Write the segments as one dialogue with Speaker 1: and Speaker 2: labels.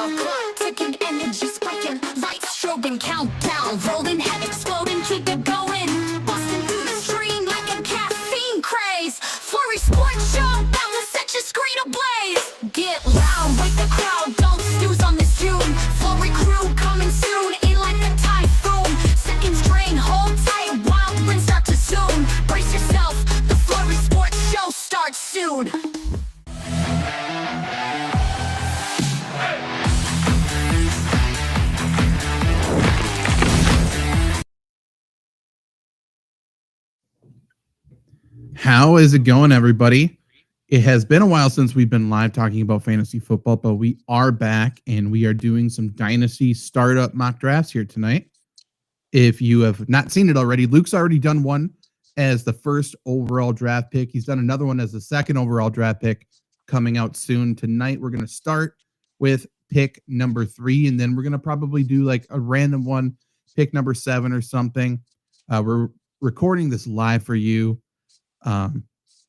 Speaker 1: NFL. Clock ticking, energy spiking, lights strobing, countdown, rolling, head exploding, keep it going. Busting through the stream like a caffeine craze. Flurry sports show, bound to set your screen ablaze. Get loud, wake the crowd, don't snooze on this June. Flurry crew coming soon, in like a typhoon. Seconds drain, hold tight, wild winds start to zoom. Brace yourself, the Flurry sports show starts soon.
Speaker 2: How is it going, everybody? It has been a while since we've been live talking about fantasy football, but we are back and we are doing some Dynasty startup mock drafts here tonight. If you have not seen it already, Luke's already done one as the first overall draft pick. He's done another one as the second overall draft pick coming out soon. Tonight, we're going to start with pick number 3, and then we're going to probably do like a random one, pick number 7 or something. We're recording this live for you.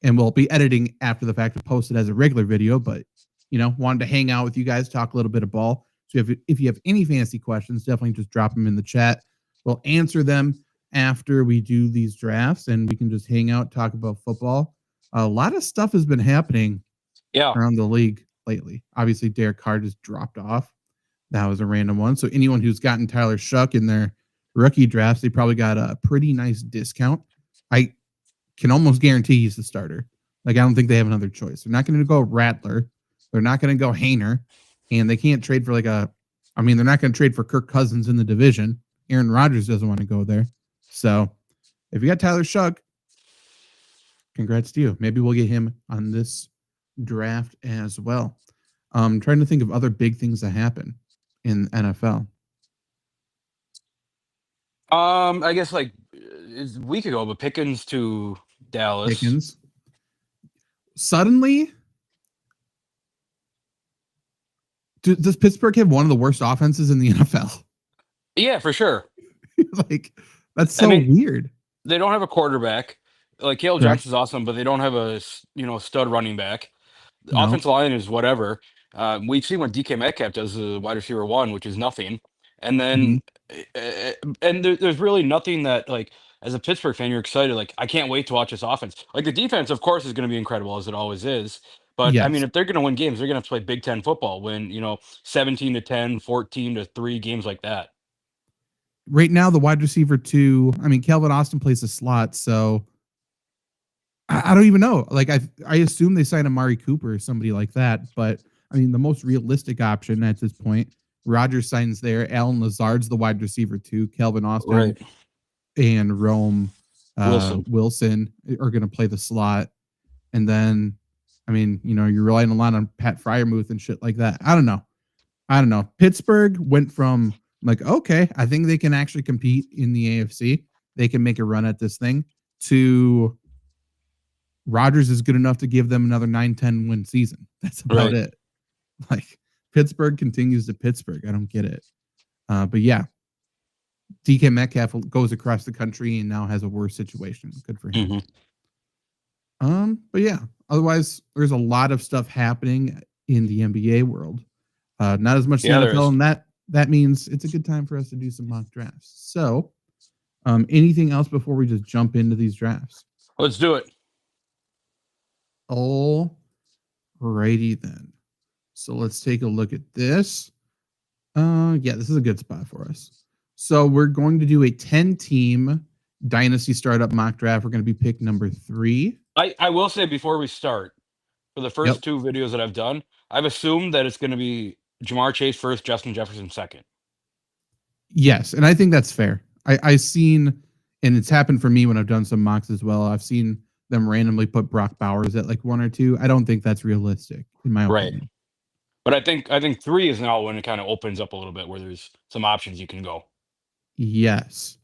Speaker 2: And we'll be editing after the fact to post it as a regular video, but wanted to hang out with you guys, talk a little bit of ball. So if you have any fantasy questions, definitely just drop them in the chat. We'll answer them after we do these drafts, and we can just hang out, talk about football. A lot of stuff has been happening around the league lately. Obviously, Derek Carr just dropped off. That was a random one. So anyone who's gotten Tyler Shuck in their rookie drafts, they probably got a pretty nice discount. I can almost guarantee he's the starter. Like, I don't think they have another choice. They're not going to go Rattler. They're not going to go Hainer. And they can't trade for they're not going to trade for Kirk Cousins in the division. Aaron Rodgers doesn't want to go there. So if you got Tyler Shuck, congrats to you. Maybe we'll get him on this draft as well. I'm trying to think of other big things that happen in NFL.
Speaker 3: I guess it's a week ago, but Pickens to Dallas.
Speaker 2: Pickens. Suddenly, does Pittsburgh have one of the worst offenses in the NFL?
Speaker 3: Yeah, for sure.
Speaker 2: That's so weird.
Speaker 3: They don't have a quarterback. Caleb Jackson's awesome, but they don't have a stud running back. The offensive line is whatever. We've seen what DK Metcalf does as a wide receiver 1, which is nothing. And then, and there's really nothing that, as a Pittsburgh fan, you're excited. I can't wait to watch this offense. The defense, of course, is going to be incredible, as it always is. But, I mean, if they're going to win games, they're going to have to play Big Ten football, win, 17-10, 14-3, games like that.
Speaker 2: Right now, the wide receiver 2, Calvin Austin plays the slot, so I don't even know. I assume they signed Amari Cooper or somebody like that. But, the most realistic option at this point, Rodgers signs there. Allen Lazard's the wide receiver 2. Calvin Austin and Rome Wilson are going to play the slot. And then, you're relying a lot on Pat Freiermuth and shit like that. I don't know. Pittsburgh went from okay, I think they can actually compete in the AFC. They can make a run at this thing, to Rodgers is good enough to give them another 9-10 win season. That's about it. Pittsburgh continues to Pittsburgh. I don't get it. But yeah, DK Metcalf goes across the country and now has a worse situation. Good for him. But yeah, otherwise, there's a lot of stuff happening in the NBA world. Not as much the NFL, and that means it's a good time for us to do some mock drafts. So, anything else before we just jump into these drafts?
Speaker 3: Let's do it.
Speaker 2: All righty then. So let's take a look at this. This is a good spot for us. So we're going to do a 10-team Dynasty startup mock draft. We're going to be pick number 3.
Speaker 3: I will say before we start, for the first 2 videos that I've done, I've assumed that it's going to be Jamar Chase first, Justin Jefferson second.
Speaker 2: Yes, and I think that's fair. I've seen, and it's happened for me when I've done some mocks as well, I've seen them randomly put Brock Bowers at 1 or 2. I don't think that's realistic, in my opinion.
Speaker 3: But I think 3 is now when it kind of opens up a little bit, where there's some options you can go.
Speaker 2: Yes.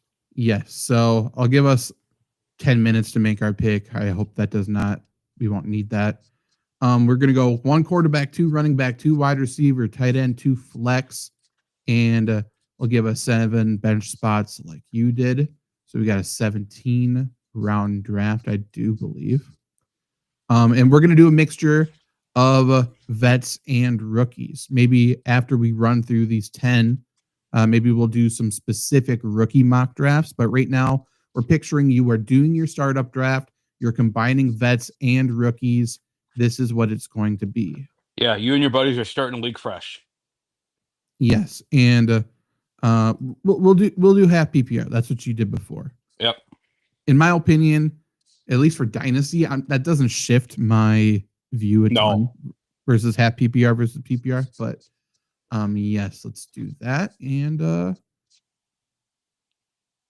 Speaker 2: So I'll give us 10 minutes to make our pick. I hope that we won't need that. We're going to go 1 quarterback, 2 running back, 2 wide receiver, tight end, 2 flex, and we'll give us 7 bench spots like you did. So we got a 17 round draft, I do believe. And we're going to do a mixture of vets and rookies. Maybe after we run through these 10, maybe we'll do some specific rookie mock drafts. But right now, we're picturing you are doing your startup draft. You're combining vets and rookies. This is what it's going to be.
Speaker 3: Yeah, you and your buddies are starting to league fresh.
Speaker 2: Yes, and we'll do half PPR. That's what you did before.
Speaker 3: Yep.
Speaker 2: In my opinion, at least for Dynasty, that doesn't shift my view a ton versus half PPR versus PPR. But yes, let's do that. And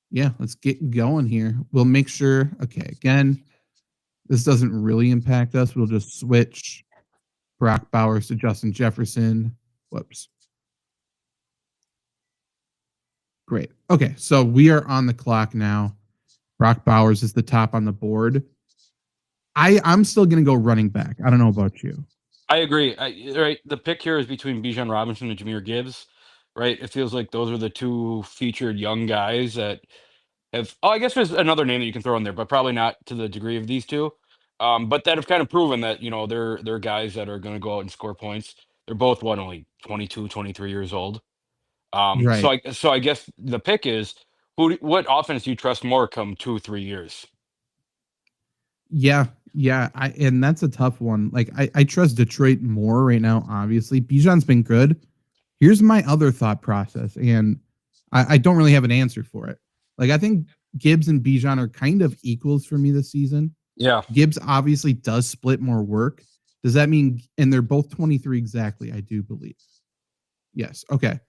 Speaker 2: yeah, let's get going here. We'll make sure. Okay, again, this doesn't really impact us. We'll just switch Brock Bowers to Justin Jefferson. Whoops. Great. Okay, so we are on the clock now. Brock Bowers is the top on the board. I'm still going to go running back. I don't know about you.
Speaker 3: I agree. Right, the pick here is between Bijan Robinson and Jahmyr Gibbs. Right, it feels like those are the two featured young guys that have. Oh, I guess there's another name that you can throw in there, but probably not to the degree of these two. But that have kind of proven that they're guys that are going to go out and score points. They're both only 22, 23 years old. So
Speaker 2: Right.
Speaker 3: I guess the pick is what offense do you trust more come 2-3 years?
Speaker 2: Yeah. And that's a tough one. Like I trust Detroit more right now, obviously. Bijan's been good. Here's my other thought process, and I don't really have an answer for it. Like I think Gibbs and Bijan are kind of equals for me this season.
Speaker 3: Yeah.
Speaker 2: Gibbs obviously does split more work. Does that mean, and they're both 23 exactly, I do believe. Yes. Okay.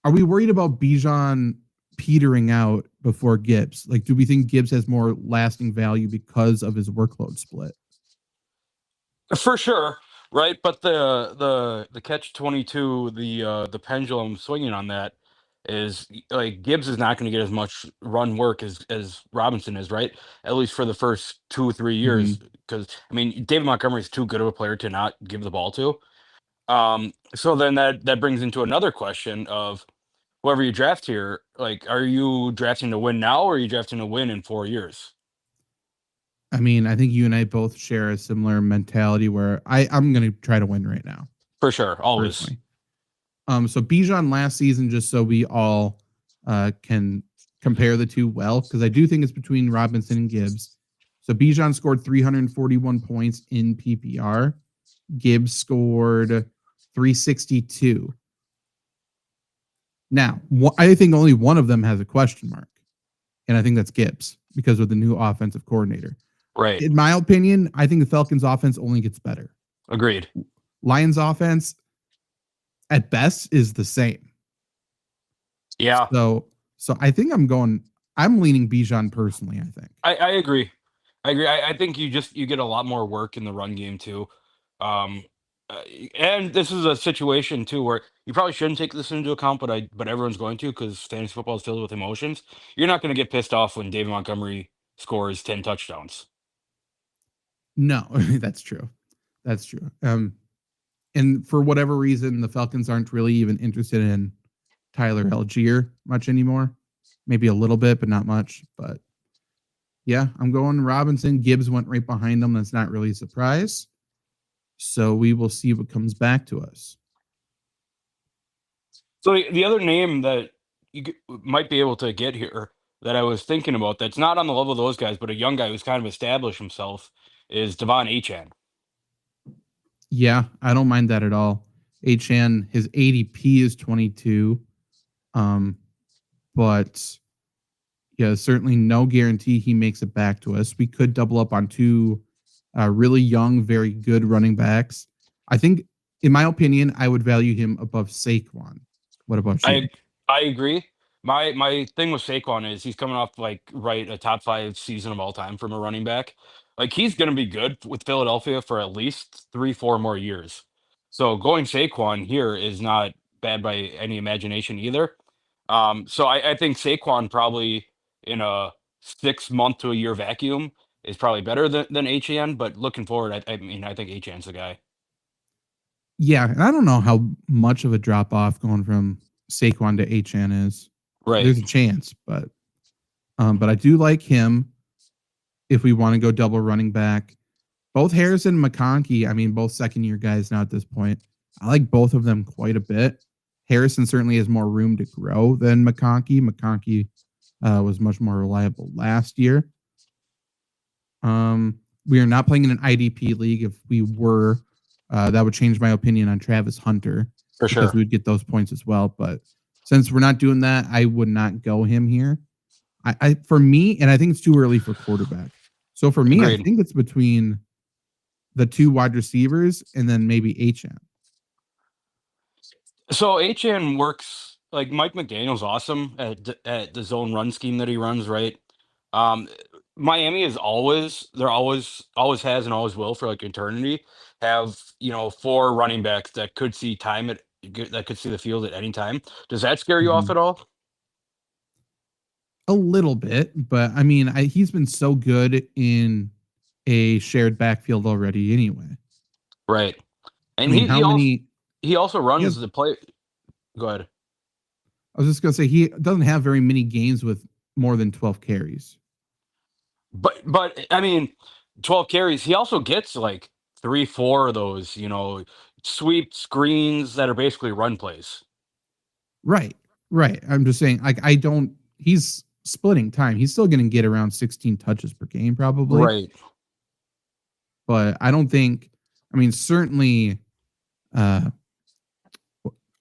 Speaker 2: Are we worried about Bijan petering out before Gibbs? Like, do we think Gibbs has more lasting value because of his workload split?
Speaker 3: For sure, right? But the catch 22, the pendulum swinging on that is like Gibbs is not going to get as much run work as Robinson is, right? At least for the first 2 or 3 years,
Speaker 2: Mm-hmm.
Speaker 3: because I mean David Montgomery is too good of a player to not give the ball to. So then that brings into another question of whoever you draft here, like, are you drafting to win now or are you drafting to win in 4 years?
Speaker 2: I mean, I think you and I both share a similar mentality where I'm going to try to win right now.
Speaker 3: For sure, always.
Speaker 2: Personally. So Bijan last season, just so we all can compare the two well, because I do think it's between Robinson and Gibbs. So Bijan scored 341 points in PPR. Gibbs scored 362. Now, I think only one of them has a question mark, and I think that's Gibbs because of the new offensive coordinator.
Speaker 3: Right.
Speaker 2: In my opinion, I think the Falcons' offense only gets better.
Speaker 3: Agreed.
Speaker 2: Lions' offense, at best, is the same.
Speaker 3: Yeah.
Speaker 2: So I think I'm leaning Bijan personally, I think.
Speaker 3: I agree. I think you get a lot more work in the run game too. And this is a situation too where you probably shouldn't take this into account, but everyone's going to because fantasy football is filled with emotions. You're not going to get pissed off when David Montgomery scores 10 touchdowns.
Speaker 2: No, that's true. That's true. And for whatever reason, the Falcons aren't really even interested in Tyler Algier much anymore. Maybe a little bit, but not much. But yeah, I'm going Robinson. Gibbs went right behind him. That's not really a surprise. So we will see what comes back to us.
Speaker 3: So the other name that you might be able to get here that I was thinking about that's not on the level of those guys, but a young guy who's kind of established himself is Devon Achane.
Speaker 2: Yeah, I don't mind that at all. Achane, his ADP is 22. But yeah, certainly no guarantee he makes it back to us. We could double up on two really young, very good running backs. I think, in my opinion, I would value him above Saquon. What about you?
Speaker 3: I agree. My thing with Saquon is he's coming off a top 5 season of all time from a running back. Like he's going to be good with Philadelphia for at least 3-4 more years. So going Saquon here is not bad by any imagination either. So I think Saquon probably in a 6 month to a year vacuum is probably better than HN. But looking forward, I mean I think HN's the guy.
Speaker 2: Yeah, and I don't know how much of a drop off going from Saquon to HN is.
Speaker 3: Right.
Speaker 2: There's a chance, but I do like him if we want to go double running back. both Harrison and McConkey, I mean, both second-year guys now at this point. I like both of them quite a bit. Harrison certainly has more room to grow than McConkey. McConkey was much more reliable last year. We are not playing in an IDP league. If we were, that would change my opinion on Travis Hunter.
Speaker 3: For sure.
Speaker 2: Because we would get those points as well. But since we're not doing that, I would not go him here. For me, and I think it's too early for quarterback. So for me,
Speaker 3: Agreed.
Speaker 2: I think it's between the two wide receivers and then maybe HN.
Speaker 3: So HN works like Mike McDaniel's awesome at the zone run scheme that he runs, right? Miami is always has and always will for like eternity have 4 running backs that could see that could see the field at any time. Does that scare you off at all?
Speaker 2: A little bit, but I mean, he's been so good in a shared backfield already anyway.
Speaker 3: Right. And
Speaker 2: I mean,
Speaker 3: he also runs the play. Go ahead.
Speaker 2: I was just going to say, he doesn't have very many games with more than 12 carries.
Speaker 3: But I mean, 12 carries, he also gets like 3-4 of those, sweep screens that are basically run plays.
Speaker 2: Right. I'm just saying, like, he's splitting time. He's still going to get around 16 touches per game, probably.
Speaker 3: Right.
Speaker 2: But I don't think, certainly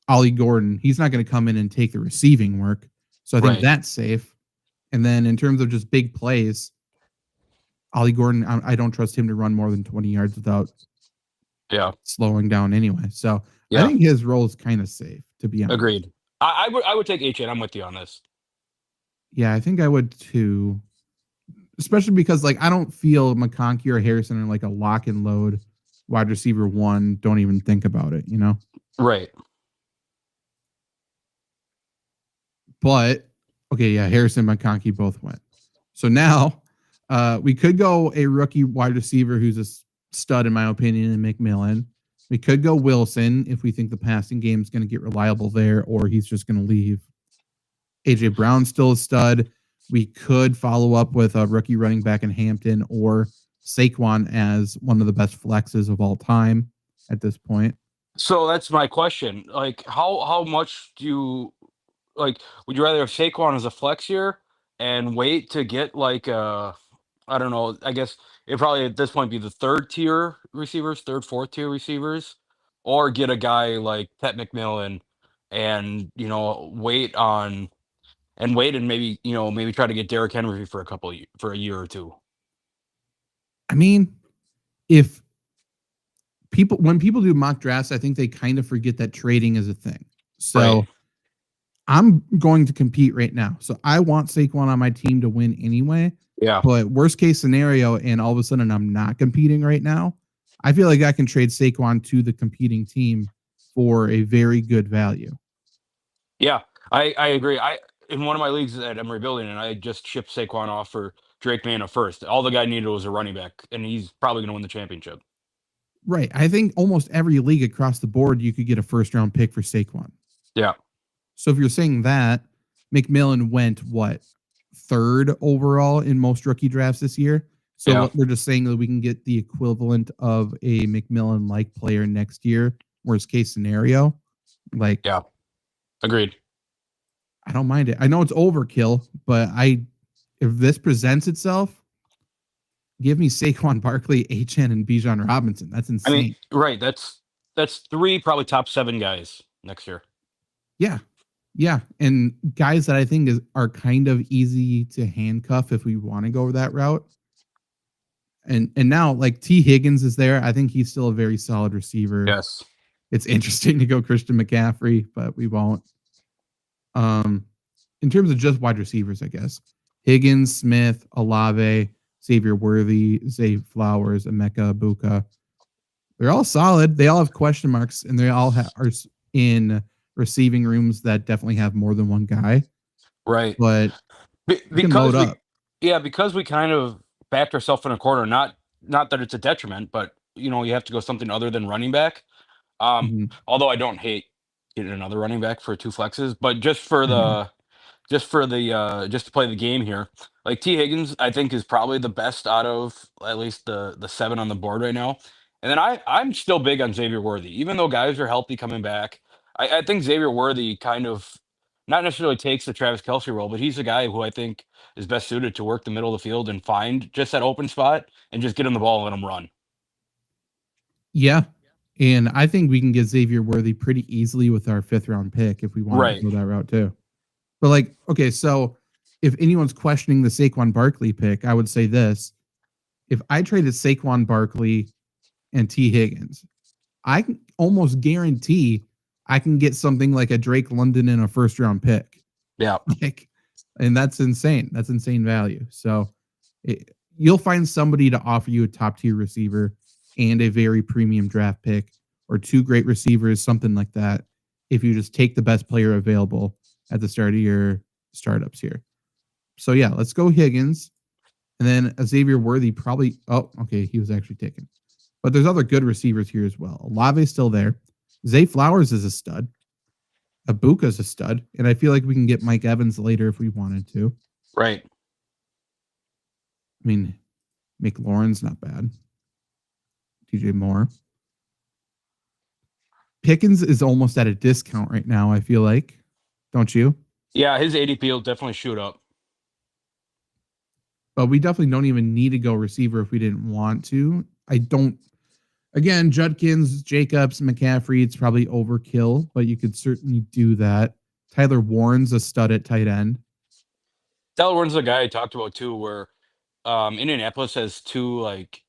Speaker 2: Ollie Gordon, he's not going to come in and take the receiving work. So I think that's safe. And then in terms of just big plays, Ollie Gordon, I don't trust him to run more than 20 yards without slowing down anyway. So I think his role is kind of safe, to be honest.
Speaker 3: Agreed. I would take HN. I'm with you on this.
Speaker 2: Yeah, I think I would too. Especially because, like, I don't feel McConkey or Harrison are like a lock and load wide receiver 1. Don't even think about it,
Speaker 3: Right.
Speaker 2: But, okay, yeah, Harrison and McConkey both went. So now we could go a rookie wide receiver who's a stud, in my opinion, in McMillan. We could go Wilson if we think the passing game is going to get reliable there, or he's just going to leave. AJ Brown's still a stud. We could follow up with a rookie running back in Hampton or Saquon as one of the best flexes of all time at this point.
Speaker 3: So that's my question. Like, how much do you would you rather have Saquon as a flex here and wait to get like I don't know, I guess it probably at this point be the third, fourth tier receivers, or get a guy like Pat McMillan and wait and maybe try to get Derrick Henry for a year or two.
Speaker 2: I mean, when people do mock drafts, I think they kind of forget that trading is a thing. So I'm going to compete right now. So I want Saquon on my team to win anyway.
Speaker 3: Yeah.
Speaker 2: But worst case scenario, and all of a sudden I'm not competing right now, I feel like I can trade Saquon to the competing team for a very good value.
Speaker 3: Yeah, I agree. In one of my leagues that I'm rebuilding, and I just shipped Saquon off for Drake May in a first. All the guy needed was a running back, and he's probably going to win the championship.
Speaker 2: Right. I think almost every league across the board, you could get a first-round pick for Saquon.
Speaker 3: Yeah.
Speaker 2: So if you're saying that, McMillan went, third overall in most rookie drafts this year. So we're just saying that we can get the equivalent of a McMillan-like player next year, worst case scenario.
Speaker 3: Yeah. Agreed.
Speaker 2: I don't mind it. I know it's overkill, but if this presents itself, give me Saquon Barkley, HN, and Bijan Robinson. That's insane.
Speaker 3: I mean, right. That's 3 probably top 7 guys next year.
Speaker 2: Yeah. And guys that I think are kind of easy to handcuff if we want to go that route. And now, like, T. Higgins is there. I think he's still a very solid receiver.
Speaker 3: Yes.
Speaker 2: It's interesting to go Christian McCaffrey, but we won't. In terms of just wide receivers, I guess Higgins, Smith, Olave, Xavier Worthy, Zay Flowers, Emeka Ibuka. They're all solid. They all have question marks, and they all are in receiving rooms that definitely have more than one guy.
Speaker 3: Right.
Speaker 2: But
Speaker 3: because we kind of backed ourselves in a corner. Not that it's a detriment, but you have to go something other than running back. Although I don't hate getting another running back for 2 flexes, but just to play the game here, Like T. Higgins, I think is probably the best out of at least the seven on the board right now. And then I'm still big on Xavier Worthy, even though guys are healthy coming back. I think Xavier Worthy kind of not necessarily takes the Travis Kelsey role, but he's a guy who I think is best suited to work the middle of the field and find just that open spot and just get him the ball and let him run.
Speaker 2: Yeah. And I think we can get Xavier Worthy pretty easily with our 5th-round pick if we wanted
Speaker 3: Right.
Speaker 2: to go that route too. But like, okay, so if anyone's questioning the Saquon Barkley pick, I would say this. If I traded Saquon Barkley and T. Higgins, I can almost guarantee I can get something like a Drake London in a 1st-round pick.
Speaker 3: Yeah.
Speaker 2: Like, and that's insane. That's insane value. So you'll find somebody to offer you a top-tier receiver and a very premium draft pick or 2 great receivers, something like that, if you just take the best player available at the start of your startups here. So yeah, let's go Higgins. And then Xavier Worthy probably, oh, okay, he was actually taken. But there's other good receivers here as well. Olave's still there. Zay Flowers is a stud. Ibuka's a stud. And I feel like we can get Mike Evans later if we wanted to.
Speaker 3: Right.
Speaker 2: I mean, McLaurin's not bad. DJ Moore. Pickens is almost at a discount right now, I feel like. Don't you?
Speaker 3: Yeah, his ADP will definitely shoot up.
Speaker 2: But we definitely don't even need to go receiver if we didn't want to. Again, Judkins, Jacobs, McCaffrey, it's probably overkill, but you could certainly do that. Tyler Warren's a stud at tight end.
Speaker 3: Tyler Warren's the guy I talked about too, where Indianapolis has 2 like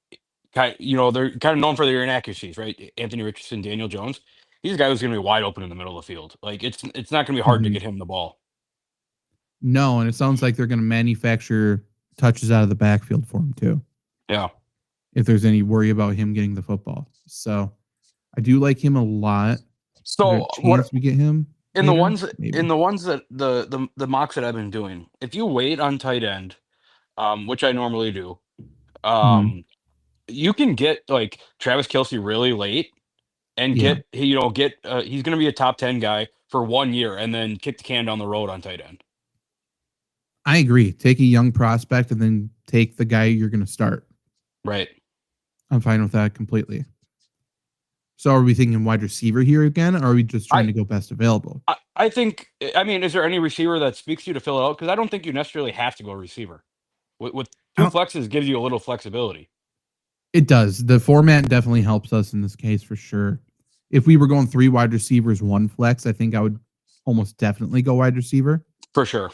Speaker 3: they're kind of known for their inaccuracies, right? Anthony Richardson, Daniel Jones. He's a guy who's going to be wide open in the middle of the field. Like it's not going to be hard to get him the ball.
Speaker 2: No, and it sounds like they're going to manufacture touches out of the backfield for him too.
Speaker 3: Yeah.
Speaker 2: If there's any worry about him getting the football. So I do like him a lot.
Speaker 3: So what
Speaker 2: we get him
Speaker 3: in
Speaker 2: later?
Speaker 3: the ones
Speaker 2: Maybe.
Speaker 3: in the ones that the mocks that I've been doing, if you wait on tight end, which I normally do, you can get like Travis Kelsey really late and
Speaker 2: Yeah.
Speaker 3: he's going to be a top 10 guy for 1 year and then kick the can down the road on tight end.
Speaker 2: I agree. Take a young prospect and then take the guy you're going to start.
Speaker 3: Right.
Speaker 2: I'm fine with that completely. So are we thinking wide receiver here again, or are we just trying to go best available?
Speaker 3: I think, is there any receiver that speaks to you to fill it out? Because I don't think you necessarily have to go receiver. With 2 flexes gives you a little flexibility.
Speaker 2: It does. The format definitely helps us in this case for sure. If we were going 3 wide receivers, 1 flex, I think I would almost definitely go wide receiver.
Speaker 3: For sure.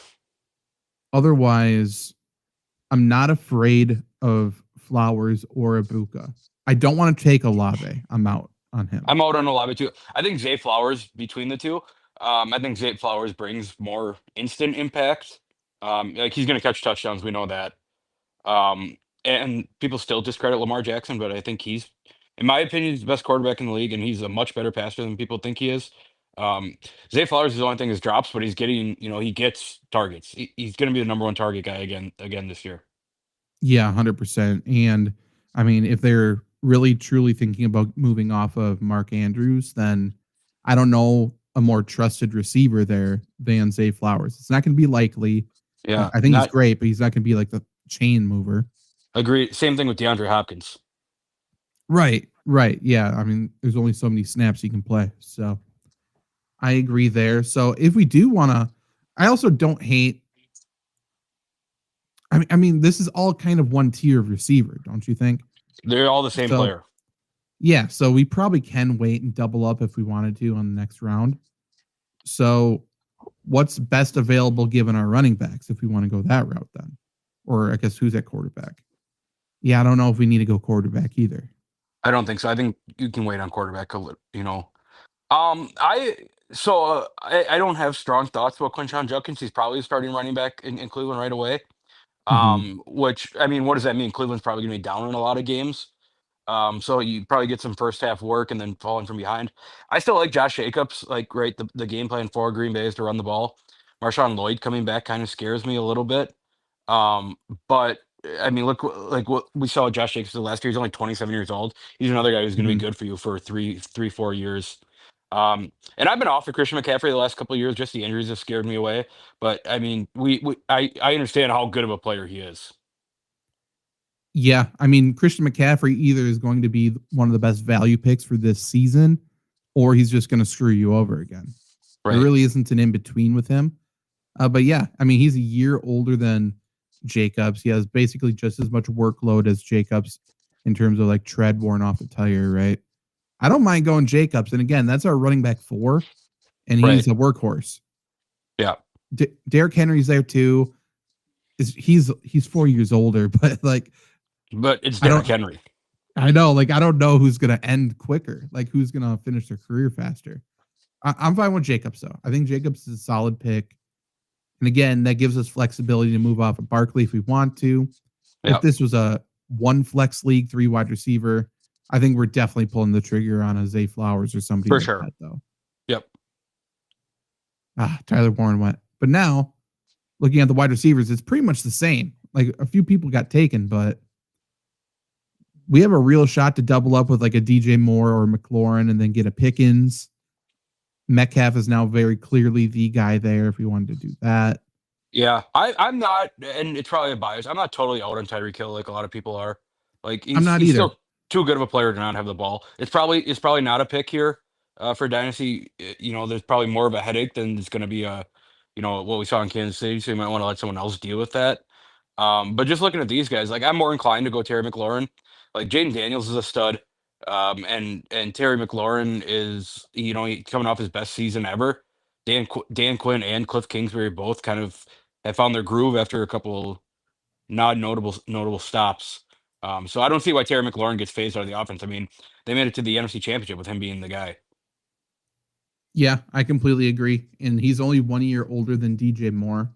Speaker 2: Otherwise, I'm not afraid of Flowers or Ibuka. I don't want to take Olave. I'm out on him.
Speaker 3: I'm out on Olave too. I think Zay Flowers between the two. I think Zay Flowers brings more instant impact. Like he's going to catch touchdowns. We know that. And people still discredit Lamar Jackson, but I think he's, in my opinion, he's the best quarterback in the league, and he's a much better passer than people think he is. Zay Flowers is the only thing is drops, but he's getting, he gets targets. He's going to be the number 1 target guy again this year.
Speaker 2: Yeah, 100%. And I mean, if they're really truly thinking about moving off of Mark Andrews, then I don't know a more trusted receiver there than Zay Flowers. It's not going to be likely.
Speaker 3: Yeah,
Speaker 2: I think he's great, but he's not going to be like the chain mover.
Speaker 3: Agree. Same thing with DeAndre Hopkins.
Speaker 2: Right. Yeah. I mean, there's only so many snaps he can play. So I agree there. So if we do want to, I also don't hate. I mean, this is all kind of one tier of receiver, don't you think?
Speaker 3: They're all the same player.
Speaker 2: Yeah. So we probably can wait and double up if we wanted to on the next round. So what's best available given our running backs if we want to go that route then? Or I guess who's at quarterback? Yeah, I don't know if we need to go quarterback either.
Speaker 3: I don't think so. I think you can wait on quarterback a little, I don't have strong thoughts about Quinshon Judkins. He's probably starting running back in Cleveland right away. Which, I mean, what does that mean? Cleveland's probably going to be down in a lot of games. So you probably get some first half work and then falling from behind. I still like Josh Jacobs, the game plan for Green Bay is to run the ball. Marshawn Lloyd coming back kind of scares me a little bit. But I mean, look, like what we saw with Josh Jacobs the last year. He's only 27 years old. He's another guy who's going to be good for you for 4 years. And I've been off of Christian McCaffrey the last couple of years. Just the injuries have scared me away. But I mean, I understand how good of a player he is.
Speaker 2: Yeah, I mean, Christian McCaffrey either is going to be one of the best value picks for this season, or he's just going to screw you over again. There
Speaker 3: Right.
Speaker 2: really isn't an in between with him. But yeah, I mean, he's a year older than Jacobs. He has basically just as much workload as Jacobs in terms of like tread worn off the tire, right? I don't mind going Jacobs. And again, that's our running back 4, and he's
Speaker 3: Right.
Speaker 2: a workhorse.
Speaker 3: Yeah.
Speaker 2: Derrick Henry's there too. He's 4 years older, but like,
Speaker 3: But it's
Speaker 2: I
Speaker 3: Derrick
Speaker 2: don't.
Speaker 3: Henry.
Speaker 2: I know, like, I don't know who's gonna end quicker, like who's gonna finish their career faster. I'm fine with Jacobs though. I think Jacobs is a solid pick, and again, that gives us flexibility to move off of Barkley if we want to. If
Speaker 3: Yep.
Speaker 2: this was a 1 flex league, 3 wide receiver, I think we're definitely pulling the trigger on a Zay Flowers or somebody
Speaker 3: For
Speaker 2: like
Speaker 3: sure.
Speaker 2: that though.
Speaker 3: Yep.
Speaker 2: Tyler Warren went, but now looking at the wide receivers, it's pretty much the same. Like a few people got taken, but we have a real shot to double up with like a DJ Moore or McLaurin and then get a Pickens. Metcalf is now very clearly the guy there if we wanted to do that.
Speaker 3: Yeah, I'm not, and it's probably a bias. I'm not totally out on Tyreek Hill like a lot of people are. Like
Speaker 2: I'm not
Speaker 3: he's
Speaker 2: either.
Speaker 3: still too good of a player to not have the ball. It's probably not a pick here for Dynasty. You know, there's probably more of a headache than it's going to be what we saw in Kansas City. So you might want to let someone else deal with that. But just looking at these guys, like I'm more inclined to go Terry McLaurin. Like Jaden Daniels is a stud, and Terry McLaurin is coming off his best season ever. Dan Quinn and Cliff Kingsbury both kind of have found their groove after a couple not notable stops. So I don't see why Terry McLaurin gets phased out of the offense. I mean, they made it to the NFC Championship with him being the guy.
Speaker 2: Yeah, I completely agree. And he's only 1 year older than DJ Moore.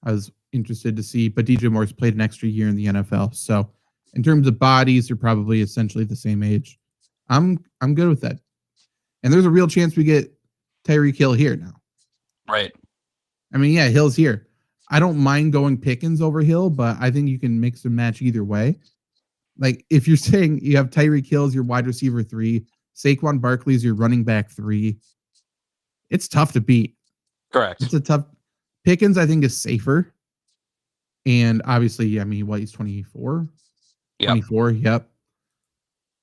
Speaker 2: I was interested to see, but DJ Moore's played an extra year in the NFL. So in terms of bodies, they're probably essentially the same age. I'm good with that. And there's a real chance we get Tyreek Hill here now.
Speaker 3: Right.
Speaker 2: I mean, yeah, Hill's here. I don't mind going Pickens over Hill, but I think you can mix and match either way. Like if you're saying you have Tyreek Hill as your wide receiver 3, Saquon Barkley's your running back 3, it's tough to beat.
Speaker 3: Correct.
Speaker 2: It's a tough. Pickens, I think, is safer. And obviously, I mean, he's 24?
Speaker 3: Yep.
Speaker 2: 24, yep.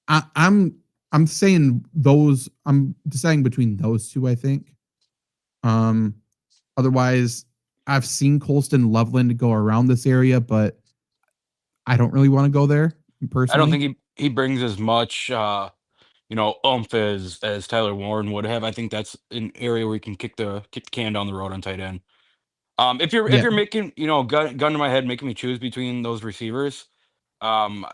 Speaker 2: I'm saying those, I'm deciding between those two, I think. Otherwise, I've seen Colston Loveland go around this area, but I don't really want to go there personally.
Speaker 3: I don't think he brings as much oomph as Tyler Warren would have. I think that's an area where you can kick the can down the road on tight end. If you're making gun to my head making me choose between those receivers, I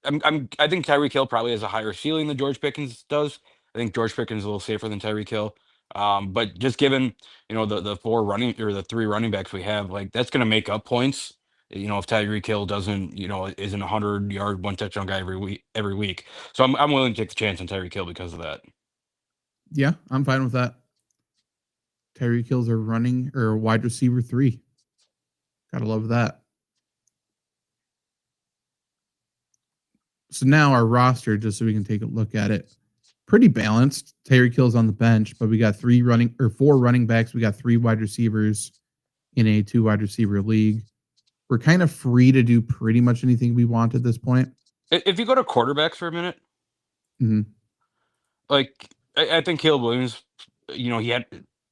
Speaker 3: think Tyreek Hill probably has a higher ceiling than George Pickens does. I think George Pickens is a little safer than Tyreek Hill. But just given the 4 running or the 3 running backs we have, like that's going to make up points. If Tyreek Hill isn't a 100-yard 1 touchdown guy every week. So I'm willing to take the chance on Tyreek Hill because of that.
Speaker 2: Yeah, I'm fine with that. Tyreek Hill's a running or wide receiver 3. Gotta love that. So now our roster, just so we can take a look at it, pretty balanced. Tyreek Hill's on the bench, but we got 4 running backs. We got 3 wide receivers in a 2 wide receiver league. We're kind of free to do pretty much anything we want at this point.
Speaker 3: If you go to quarterbacks for a minute, like I think Caleb Williams, he had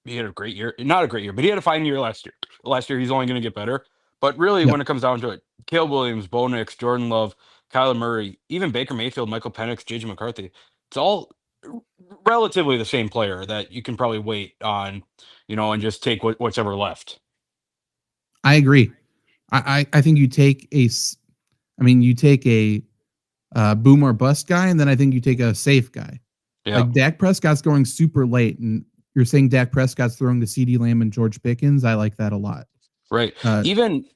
Speaker 3: a great year. Not a great year, but he had a fine year last year. Last year, he's only going to get better. But really, when it comes down to it, Caleb Williams, Bo Nix, Jordan Love, Kyler Murray, even Baker Mayfield, Michael Penix, J.J. McCarthy, it's all relatively the same player that you can probably wait on, and just take what's ever left.
Speaker 2: I agree. I think you take a boom or bust guy, and then I think you take a safe guy.
Speaker 3: Yeah.
Speaker 2: Like Dak Prescott's going super late, and you're saying Dak Prescott's throwing to CeeDee Lamb and George Pickens. I like that a lot.
Speaker 3: Right. Even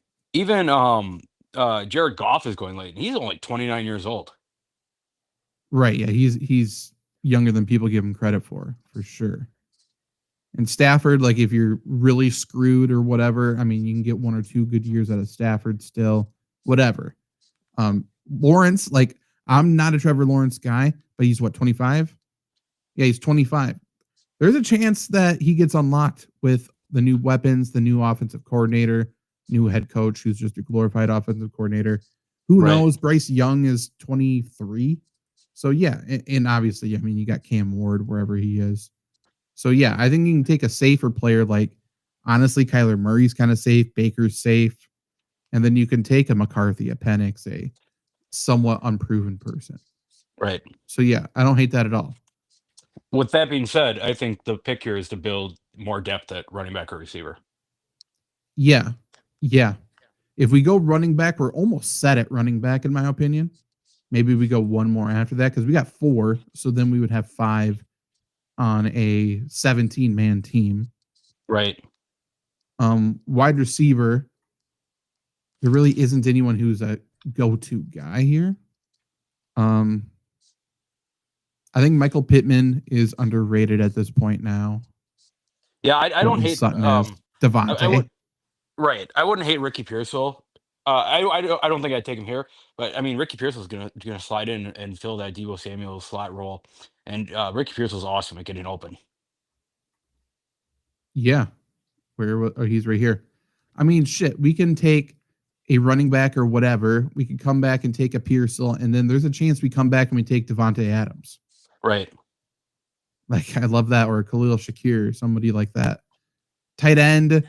Speaker 3: Jared Goff is going late, and he's only 29 years old.
Speaker 2: Right. Yeah, he's younger than people give him credit for sure. And Stafford, like if you're really screwed or whatever, I mean, you can get 1 or 2 good years out of Stafford still, whatever. Lawrence, like I'm not a Trevor Lawrence guy, but he's what, 25? Yeah, he's 25. there's a chance that he gets unlocked with the new weapons, the new offensive coordinator, new head coach who's just a glorified offensive coordinator. Who knows? Bryce Young is 23. So, yeah. And obviously, I mean, you got Cam Ward wherever he is. So, yeah, I think you can take a safer player like, honestly, Kyler Murray's kind of safe. Baker's safe. And then you can take a McCarthy, a Penix, a somewhat unproven person.
Speaker 3: Right.
Speaker 2: So, yeah, I don't hate that at all.
Speaker 3: With that being said, I think the pick here is to build more depth at running back or receiver.
Speaker 2: Yeah. Yeah. If we go running back, we're almost set at running back, in my opinion. Maybe we go one more after that because we got 4. So then we would have 5 on a 17-man team.
Speaker 3: Right.
Speaker 2: Wide receiver, there really isn't anyone who's a go-to guy here. I think Michael Pittman is underrated at this point now.
Speaker 3: Yeah, I don't hate
Speaker 2: Sutton is. Devontae.
Speaker 3: Right. I wouldn't hate Ricky Pearsall. I don't think I'd take him here, but I mean Ricky Pearsall's gonna slide in and fill that Deebo Samuel slot role, and Ricky Pearsall's awesome at getting open.
Speaker 2: Yeah, he's right here. I mean, shit, we can take a running back or whatever. We can come back and take a Pearsall, and then there's a chance we come back and we take Devontae Adams.
Speaker 3: Right.
Speaker 2: Like, I love that, or Khalil Shakir, somebody like that. Tight end,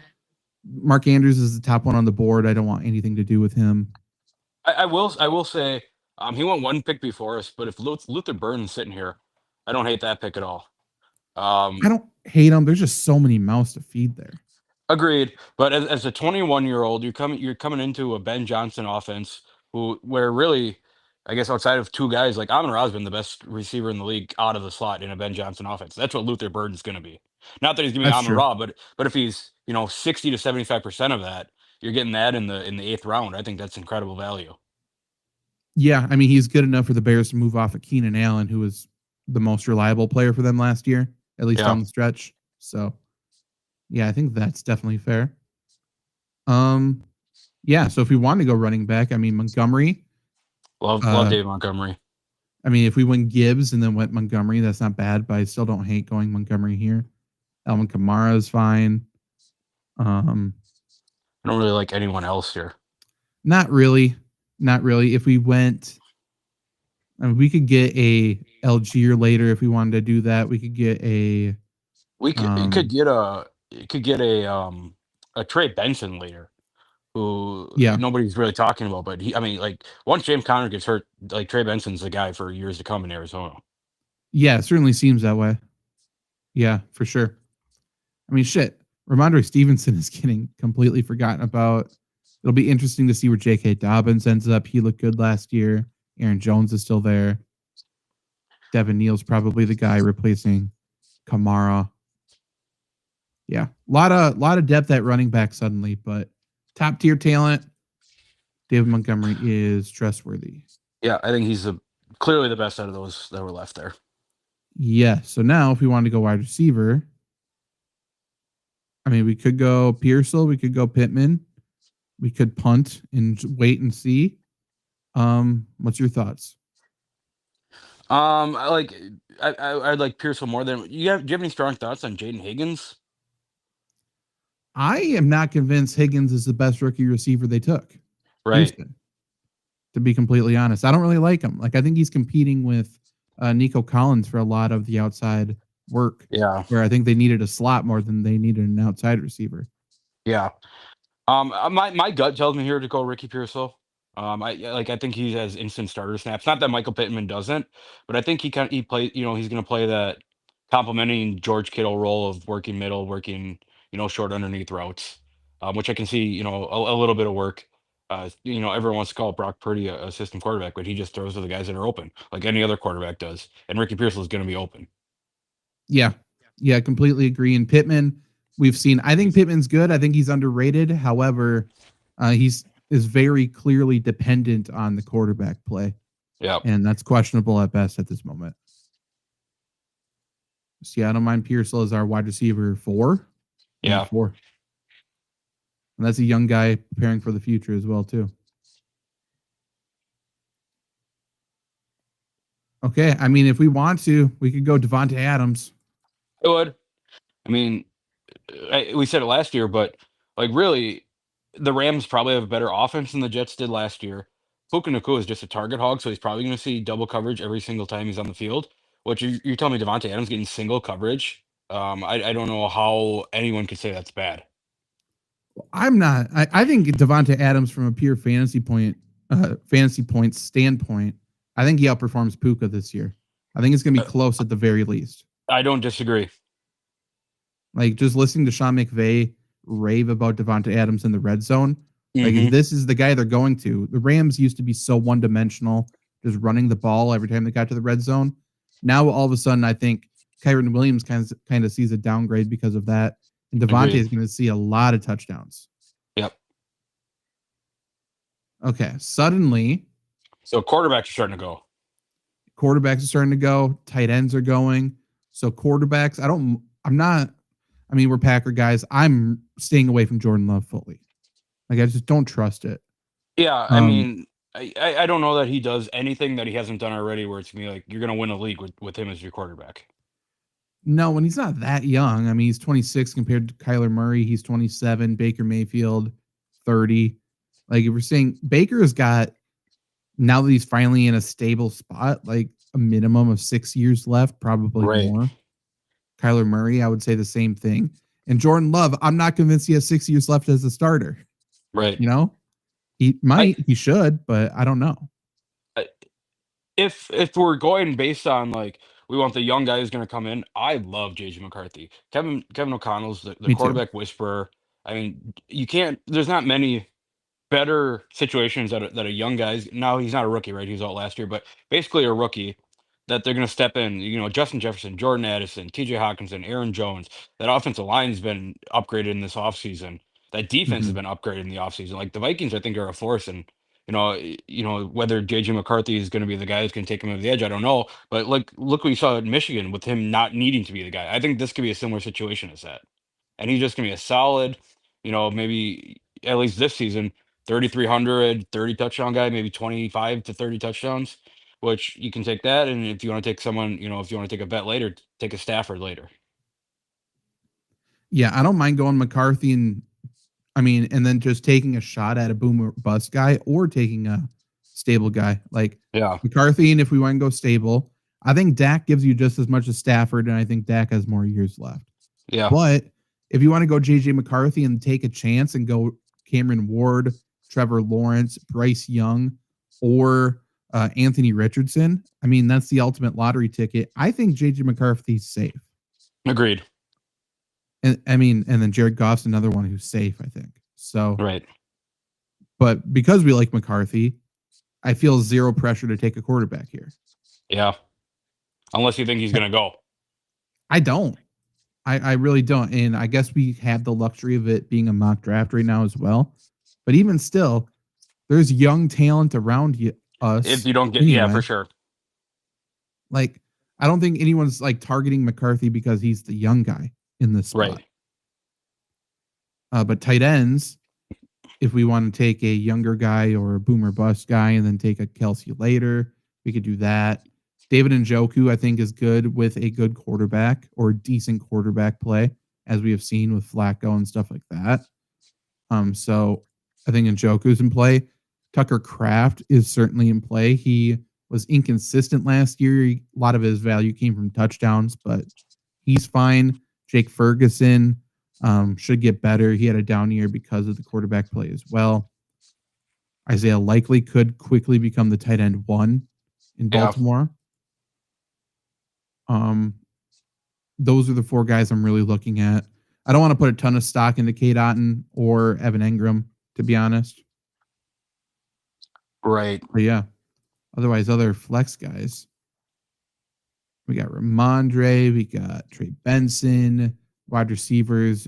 Speaker 2: Mark Andrews is the top one on the board. I don't want anything to do with him.
Speaker 3: I will say he went one pick before us, but if Luther Burden's sitting here, I don't hate that pick at all.
Speaker 2: I don't hate him. There's just so many mouths to feed there.
Speaker 3: Agreed, but as a 21-year-old, you're coming into a Ben Johnson offense where really, I guess outside of 2 guys, like Amon-Ra's been the best receiver in the league out of the slot in a Ben Johnson offense. That's what Luther Burden's going to be. Not that he's going to be
Speaker 2: That's true.
Speaker 3: Amon-Ra, but if he's 60 to 75% of that, you're getting that in the 8th round. I think that's incredible value.
Speaker 2: Yeah, I mean, he's good enough for the Bears to move off of Keenan Allen, who was the most reliable player for them last year, at least down the stretch. So, yeah, I think that's definitely fair. Yeah, so if we want to go running back, I mean, Montgomery.
Speaker 3: Love Dave Montgomery.
Speaker 2: I mean, if we went Gibbs and then went Montgomery, that's not bad, but I still don't hate going Montgomery here. Alvin Kamara is fine.
Speaker 3: I don't really like anyone else here.
Speaker 2: Not really. If we went, I mean, we could get a Algier later if we wanted to do that. We could get a.
Speaker 3: We could get a Trey Benson later, who nobody's really talking about. But once James Conner gets hurt, like Trey Benson's the guy for years to come in Arizona.
Speaker 2: Yeah, it certainly seems that way. Yeah, for sure. I mean, shit. Ramondre Stevenson is getting completely forgotten about. It'll be interesting to see where J.K. Dobbins ends up. He looked good last year. Aaron Jones is still there. Devin Neal's probably the guy replacing Kamara. Yeah, a lot of depth at running back suddenly, but top tier talent. David Montgomery is trustworthy.
Speaker 3: Yeah, I think he's clearly the best out of those that were left there.
Speaker 2: Yeah. So now, if we wanted to go wide receiver, I mean, we could go Pearsall, we could go Pittman, we could punt and wait and see. What's your thoughts?
Speaker 3: I like Pearsall more than you have. Do you have any strong thoughts on Jaden Higgins?
Speaker 2: I am not convinced Higgins is the best rookie receiver they took.
Speaker 3: Right.
Speaker 2: Houston, to be completely honest, I don't really like him. Like, I think he's competing with Nico Collins for a lot of the outside work.
Speaker 3: Yeah.
Speaker 2: Where I think they needed a slot more than they needed an outside receiver.
Speaker 3: Yeah. My gut tells me here to go Ricky Pearsall. I think he has instant starter snaps. Not that Michael Pittman doesn't, but I think he plays. He's going to play that complementing George Kittle role of working middle, working short underneath routes, which I can see a little bit of work. Everyone wants to call Brock Purdy a system quarterback, but he just throws to the guys that are open, like any other quarterback does. And Ricky Pearsall is going to be open.
Speaker 2: Yeah, completely agree. And Pittman, I think Pittman's good. I think he's underrated. However, is very clearly dependent on the quarterback play.
Speaker 3: Yeah.
Speaker 2: And that's questionable at best at this moment. See, I don't mind Pearsall as our wide receiver 4.
Speaker 3: Yeah.
Speaker 2: 4. And that's a young guy preparing for the future as well, too. Okay. I mean, if we want to, we could go Devontae Adams.
Speaker 3: It would. I mean, we said it last year, but like really, the Rams probably have a better offense than the Jets did last year. Puka Nacua is just a target hog, so he's probably going to see double coverage every single time he's on the field. Which you're telling me Devontae Adams getting single coverage? I don't know how anyone could say that's bad.
Speaker 2: I'm not. I think Devonta Adams, from a pure fantasy points standpoint, I think he outperforms Puka this year. I think it's going to be close at the very least.
Speaker 3: I don't disagree.
Speaker 2: Like, just listening to Sean McVay rave about Devonta Adams in the red zone, like if this is the guy they're going to. The Rams used to be so one-dimensional, just running the ball every time they got to the red zone. Now all of a sudden, I think Kyren Williams kind of sees a downgrade because of that, and Devontae is going to see a lot of touchdowns.
Speaker 3: Yep.
Speaker 2: Okay, suddenly.
Speaker 3: So quarterbacks are starting to go.
Speaker 2: Quarterbacks are starting to go. Tight ends are going. So quarterbacks, we're Packer guys. I'm staying away from Jordan Love fully. Like, I just don't trust it.
Speaker 3: Yeah, I mean, I don't know that he does anything that he hasn't done already where it's going to be like, you're going to win a league with him as your quarterback.
Speaker 2: No, when he's not that young. I mean, he's 26 compared to Kyler Murray. He's 27. Baker Mayfield, 30. Like, if we're saying Baker has got, now that he's finally in a stable spot, like a minimum of 6 years left, probably more. Kyler Murray, I would say the same thing. And Jordan Love, I'm not convinced he has 6 years left as a starter.
Speaker 3: Right.
Speaker 2: You know, he might, he should, but I don't know.
Speaker 3: If we're going based on like, we want the young guy who's going to come in, I love JJ McCarthy. Kevin O'Connell's the quarterback whisperer. I mean, there's not many better situations that a young guy's, now he's not a rookie, right? He was out last year, but basically a rookie that they're going to step in. You know, Justin Jefferson, Jordan Addison, TJ Hawkinson, Aaron Jones. That offensive line has been upgraded in this offseason. That defense has been upgraded in the offseason. Like the Vikings, I think, are a force. And you know whether JJ McCarthy is going to be the guy who's going to take him over the edge, I don't know. But like, look what you saw in Michigan with him not needing to be the guy. I think this could be a similar situation as that, and he's just going to be a solid, maybe at least this season, 3,300, 30 touchdown guy, maybe 25 to 30 touchdowns. Which you can take that, and if you want to take someone, if you want to take a bet later, take a Stafford later.
Speaker 2: Yeah, I don't mind going McCarthy and then just taking a shot at a boom or bust guy, or taking a stable guy like McCarthy. And if we want to go stable, I think Dak gives you just as much as Stafford, and I think Dak has more years left.
Speaker 3: Yeah.
Speaker 2: But if you want to go JJ McCarthy and take a chance and go Cameron Ward, Trevor Lawrence, Bryce Young, or Anthony Richardson, I mean, that's the ultimate lottery ticket. I think JJ McCarthy's safe.
Speaker 3: Agreed.
Speaker 2: And then Jared Goff's another one who's safe, I think. So,
Speaker 3: right.
Speaker 2: But because we like McCarthy, I feel zero pressure to take a quarterback here.
Speaker 3: Yeah. Unless you think he's going to go.
Speaker 2: I don't. I really don't. And I guess we have the luxury of it being a mock draft right now as well. But even still, there's young talent around us.
Speaker 3: If you don't get, yeah, for sure.
Speaker 2: Like, I don't think anyone's like targeting McCarthy because he's the young guy in this spot. Right. But tight ends, if we want to take a younger guy or a boomer bust guy and then take a Kelsey later, we could do that. David Njoku, I think, is good with a good quarterback or decent quarterback play, as we have seen with Flacco and stuff like that. So I think Njoku's in play. Tucker Kraft is certainly in play. He was inconsistent last year. A lot of his value came from touchdowns, but he's fine. Jake Ferguson should get better. He had a down year because of the quarterback play as well. Isaiah Likely could quickly become the tight end 1 in Baltimore. Those are the 4 guys I'm really looking at. I don't want to put a ton of stock into Cade Otton or Evan Engram, to be honest.
Speaker 3: Right.
Speaker 2: But yeah. Otherwise, other flex guys. We got Ramondre. We got Trey Benson. Wide receivers.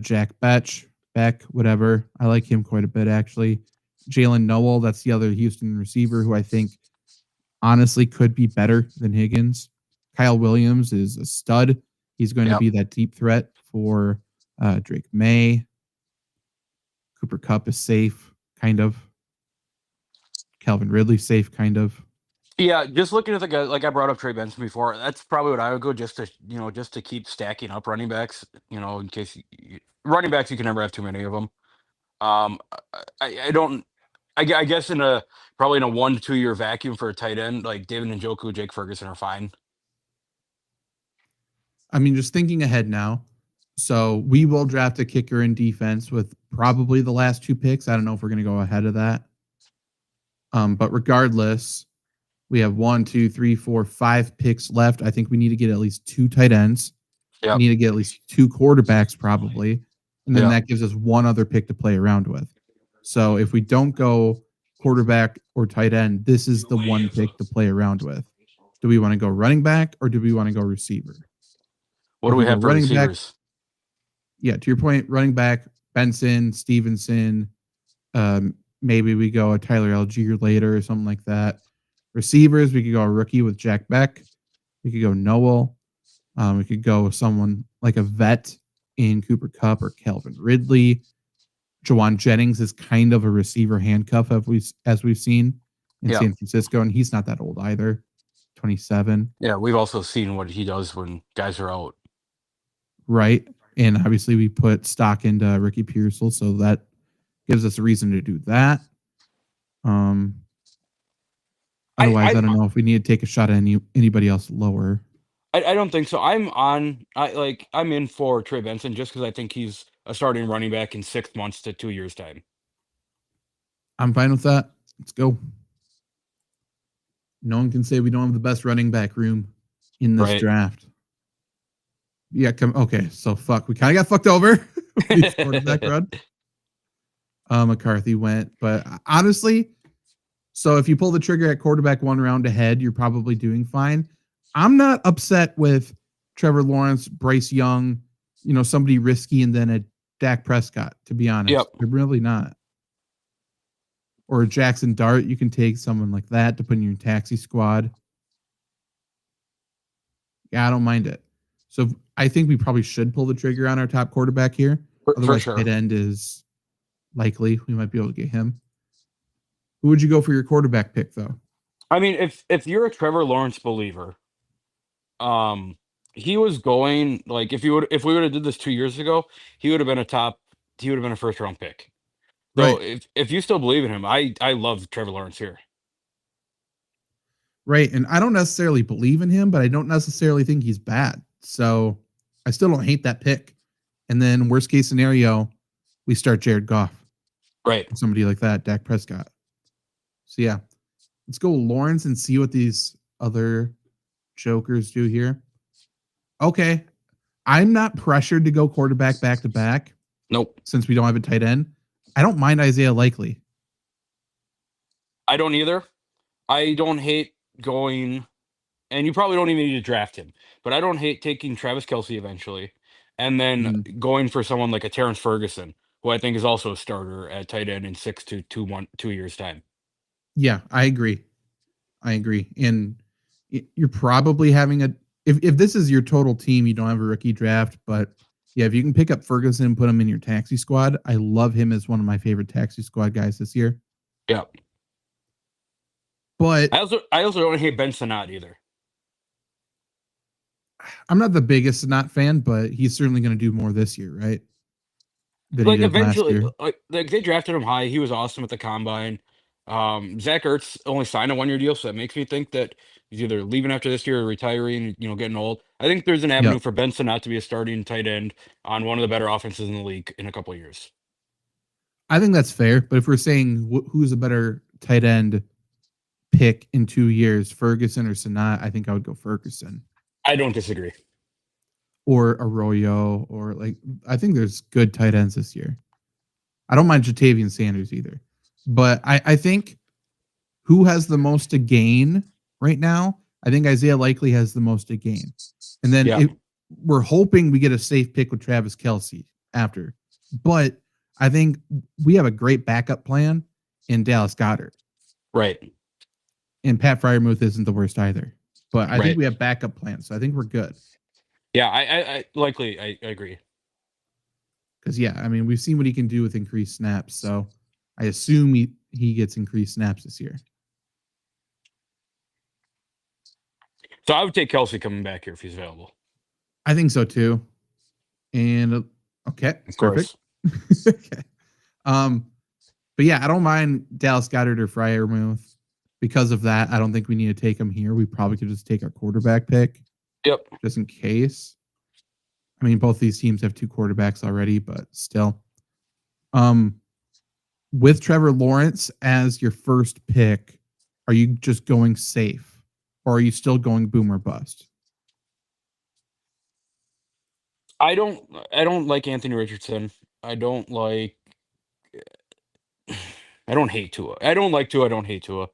Speaker 2: Jack Beck, whatever. I like him quite a bit, actually. Jalen Noel, that's the other Houston receiver who I think honestly could be better than Higgins. Kyle Williams is a stud. He's going to be that deep threat for Drake May. Cooper Kupp is safe, kind of. Calvin Ridley safe, kind of.
Speaker 3: Yeah, just looking at the guy, like I brought up Trey Benson before. That's probably what I would go just to keep stacking up running backs. In case running backs, you can never have too many of them. I don't. I guess probably in a 1 to 2 year vacuum for a tight end, like David Njoku, Jake Ferguson are fine.
Speaker 2: I mean, just thinking ahead now. So we will draft a kicker in defense with probably the last 2 picks. I don't know if we're going to go ahead of that. But regardless, we have 1, 2, 3, 4, 5 picks left. I think we need to get at least 2 tight ends. We
Speaker 3: Yep.
Speaker 2: need to get at least 2 quarterbacks, probably. And then
Speaker 3: Yep.
Speaker 2: that gives us 1 other pick to play around with. So if we don't go quarterback or tight end, this is the 1 pick to play around with. Do we want to go running back or do we want to go receiver?
Speaker 3: What
Speaker 2: If
Speaker 3: do we
Speaker 2: go
Speaker 3: have for
Speaker 2: running back,
Speaker 3: receivers?
Speaker 2: yeah, to your point, running back, Benson, Stevenson, maybe we go a Tyler Algier later or something like that. Receivers, we could go a rookie with Jack Beck. We could go Noel. We could go someone like a vet in Cooper Kupp or Calvin Ridley. Jawan Jennings is kind of a receiver handcuff as we've seen in San Francisco, and he's not that old either. 27.
Speaker 3: Yeah, we've also seen what he does when guys are out.
Speaker 2: Right. And obviously we put stock into Ricky Pearsall, so that gives us a reason to do that. Otherwise, I don't know if we need to take a shot at anybody else lower.
Speaker 3: I don't think so. I'm in for Trey Benson just because I think he's a starting running back in 6 months to 2 years time.
Speaker 2: I'm fine with that. Let's go. No one can say we don't have the best running back room in this draft. Yeah, okay. So fuck, we kind of got fucked over. Quarterback run. McCarthy went, but honestly, so if you pull the trigger at quarterback 1 round ahead, you're probably doing fine. I'm not upset with Trevor Lawrence, Bryce Young, somebody risky, and then a Dak Prescott, to be honest.
Speaker 3: Yep.
Speaker 2: I'm really not. Or Jackson Dart, you can take someone like that to put in your taxi squad. Yeah, I don't mind it. So I think we probably should pull the trigger on our top quarterback here. Otherwise, tight end is likely. We might be able to get him. Who would you go for your quarterback pick, though?
Speaker 3: I mean, if you're a Trevor Lawrence believer, he was going like if we would have did this 2 years ago, he would have been a first round pick. So
Speaker 2: Right.
Speaker 3: if you still believe in him, I love Trevor Lawrence here.
Speaker 2: Right. And I don't necessarily believe in him, but I don't necessarily think he's bad. So I still don't hate that pick. And then worst case scenario, we start Jared Goff.
Speaker 3: Right.
Speaker 2: Somebody like that, Dak Prescott. So yeah, let's go Lawrence and see what these other jokers do here. Okay. I'm not pressured to go quarterback back to back.
Speaker 3: Nope.
Speaker 2: Since we don't have a tight end. I don't mind Isaiah Likely.
Speaker 3: I don't either. I don't hate going, and you probably don't even need to draft him, but I don't hate taking Travis Kelce eventually, and then going for someone like a Terrence Ferguson, who I think is also a starter at tight end in 6 to 2 years time.
Speaker 2: Yeah, I agree. And you're probably having if this is your total team, you don't have a rookie draft, but yeah, if you can pick up Ferguson and put him in your taxi squad, I love him as one of my favorite taxi squad guys this year.
Speaker 3: Yeah.
Speaker 2: But
Speaker 3: I also don't hate Ben Sinnott either.
Speaker 2: I'm not the biggest Sinnott fan, but he's certainly going to do more this year, right?
Speaker 3: Like eventually, like they drafted him high. He was awesome at the combine. Zach Ertz only signed a 1 year deal, so that makes me think that he's either leaving after this year or retiring, getting old. I think there's an avenue for Ben Sinnott to be a starting tight end on one of the better offenses in the league in a couple of years.
Speaker 2: I think that's fair, but if we're saying who's a better tight end pick in 2 years, Ferguson or Sinnott, I think I would go Ferguson.
Speaker 3: I don't disagree.
Speaker 2: Or Arroyo, or I think there's good tight ends this year. I don't mind Jatavian Sanders either. But I think who has the most to gain right now? I think Isaiah Likely has the most to gain. And then we're hoping we get a safe pick with Travis Kelce after. But I think we have a great backup plan in Dallas Goedert.
Speaker 3: Right.
Speaker 2: And Pat Freiermuth isn't the worst either. But I think we have backup plans, so I think we're good.
Speaker 3: Yeah, I agree.
Speaker 2: Because, I mean, we've seen what he can do with increased snaps, so I assume he gets increased snaps this year.
Speaker 3: So I would take Kelsey coming back here if he's available.
Speaker 2: I think so too. And okay,
Speaker 3: Of
Speaker 2: perfect.
Speaker 3: course.
Speaker 2: Okay. But yeah, I don't mind Dallas Goedert or Freiermuth. Because of that, I don't think we need to take him here. We probably could just take our quarterback pick.
Speaker 3: Yep.
Speaker 2: Just in case. I mean, both these teams have 2 quarterbacks already, but still. With Trevor Lawrence as your first pick, are you just going safe? Or are you still going boom or bust?
Speaker 3: I don't like Anthony Richardson. I don't like I don't hate Tua. I don't like Tua, I don't hate Tua.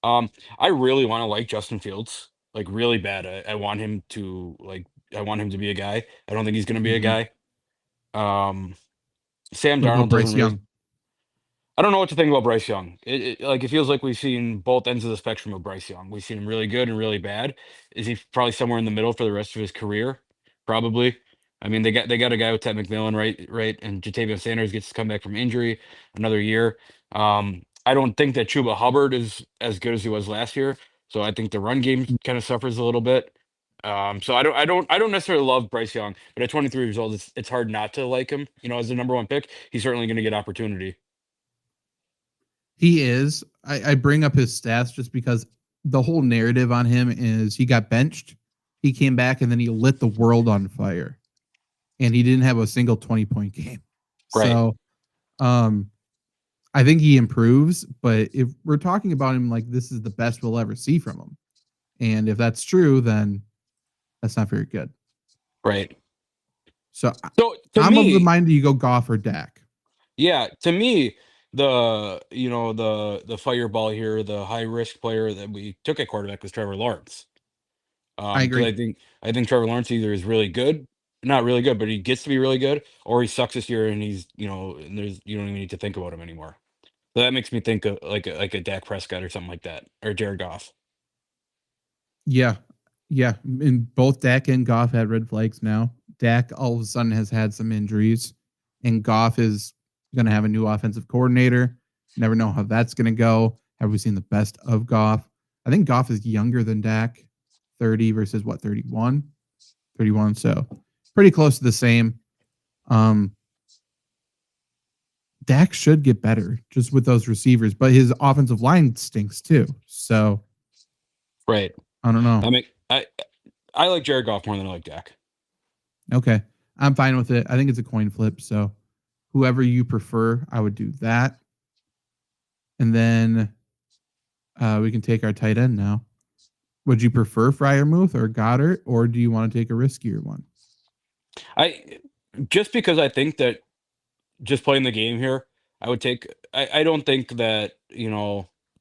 Speaker 3: I really want to like Justin Fields, like really bad. I want him to I want him to be a guy. I don't think he's gonna be a
Speaker 2: Mm-hmm.
Speaker 3: guy. Um Sam
Speaker 2: What about
Speaker 3: Darnold doesn't
Speaker 2: Bryce
Speaker 3: really.
Speaker 2: Young?
Speaker 3: I don't know what to think about Bryce Young. It feels like we've seen both ends of the spectrum of Bryce Young. We've seen him really good and really bad. Is he probably somewhere in the middle for the rest of his career? Probably. I mean, they got a guy with Ted McMillan, right, and Jatavius Sanders gets to come back from injury another year. I don't think that Chuba Hubbard is as good as he was last year. So I think the run game kind of suffers a little bit. So I don't necessarily love Bryce Young, but at 23 years old, it's hard not to like him. As the number one pick, he's certainly going to get opportunity.
Speaker 2: He is. I bring up his stats just because the whole narrative on him is he got benched, he came back, and then he lit the world on fire. And he didn't have a single 20-point game.
Speaker 3: Right.
Speaker 2: So I think he improves, but if we're talking about him like this is the best we'll ever see from him, and if that's true, then that's not very good.
Speaker 3: Right.
Speaker 2: So
Speaker 3: So to
Speaker 2: I'm of the
Speaker 3: me,
Speaker 2: mind that you go Goff or Dak.
Speaker 3: yeah, to me, the fireball here, the high risk player that we took at quarterback was Trevor Lawrence.
Speaker 2: I
Speaker 3: Because
Speaker 2: agree.
Speaker 3: I think Trevor Lawrence either is really good, not really good, but he gets to be really good, or he sucks this year and he's and there's you don't even need to think about him anymore. So that makes me think of like a Dak Prescott or something like that, or Jared Goff.
Speaker 2: Yeah. Yeah. And both Dak and Goff had red flags now. Dak all of a sudden has had some injuries, and Goff is going to have a new offensive coordinator. Never know how that's going to go. Have we seen the best of Goff? I think Goff is younger than Dak, 30 versus what, 31? 31. So pretty close to the same. Dak should get better just with those receivers, but his offensive line stinks too. So
Speaker 3: Right.
Speaker 2: I don't know.
Speaker 3: I like Jared Goff more than I like Dak.
Speaker 2: Okay. I'm fine with it. I think it's a coin flip. So whoever you prefer, I would do that. And then we can take our tight end now. Would you prefer Fryermuth or Goddard, or do you want to take a riskier one?
Speaker 3: I just because I think that just playing the game here, I would take. I don't think that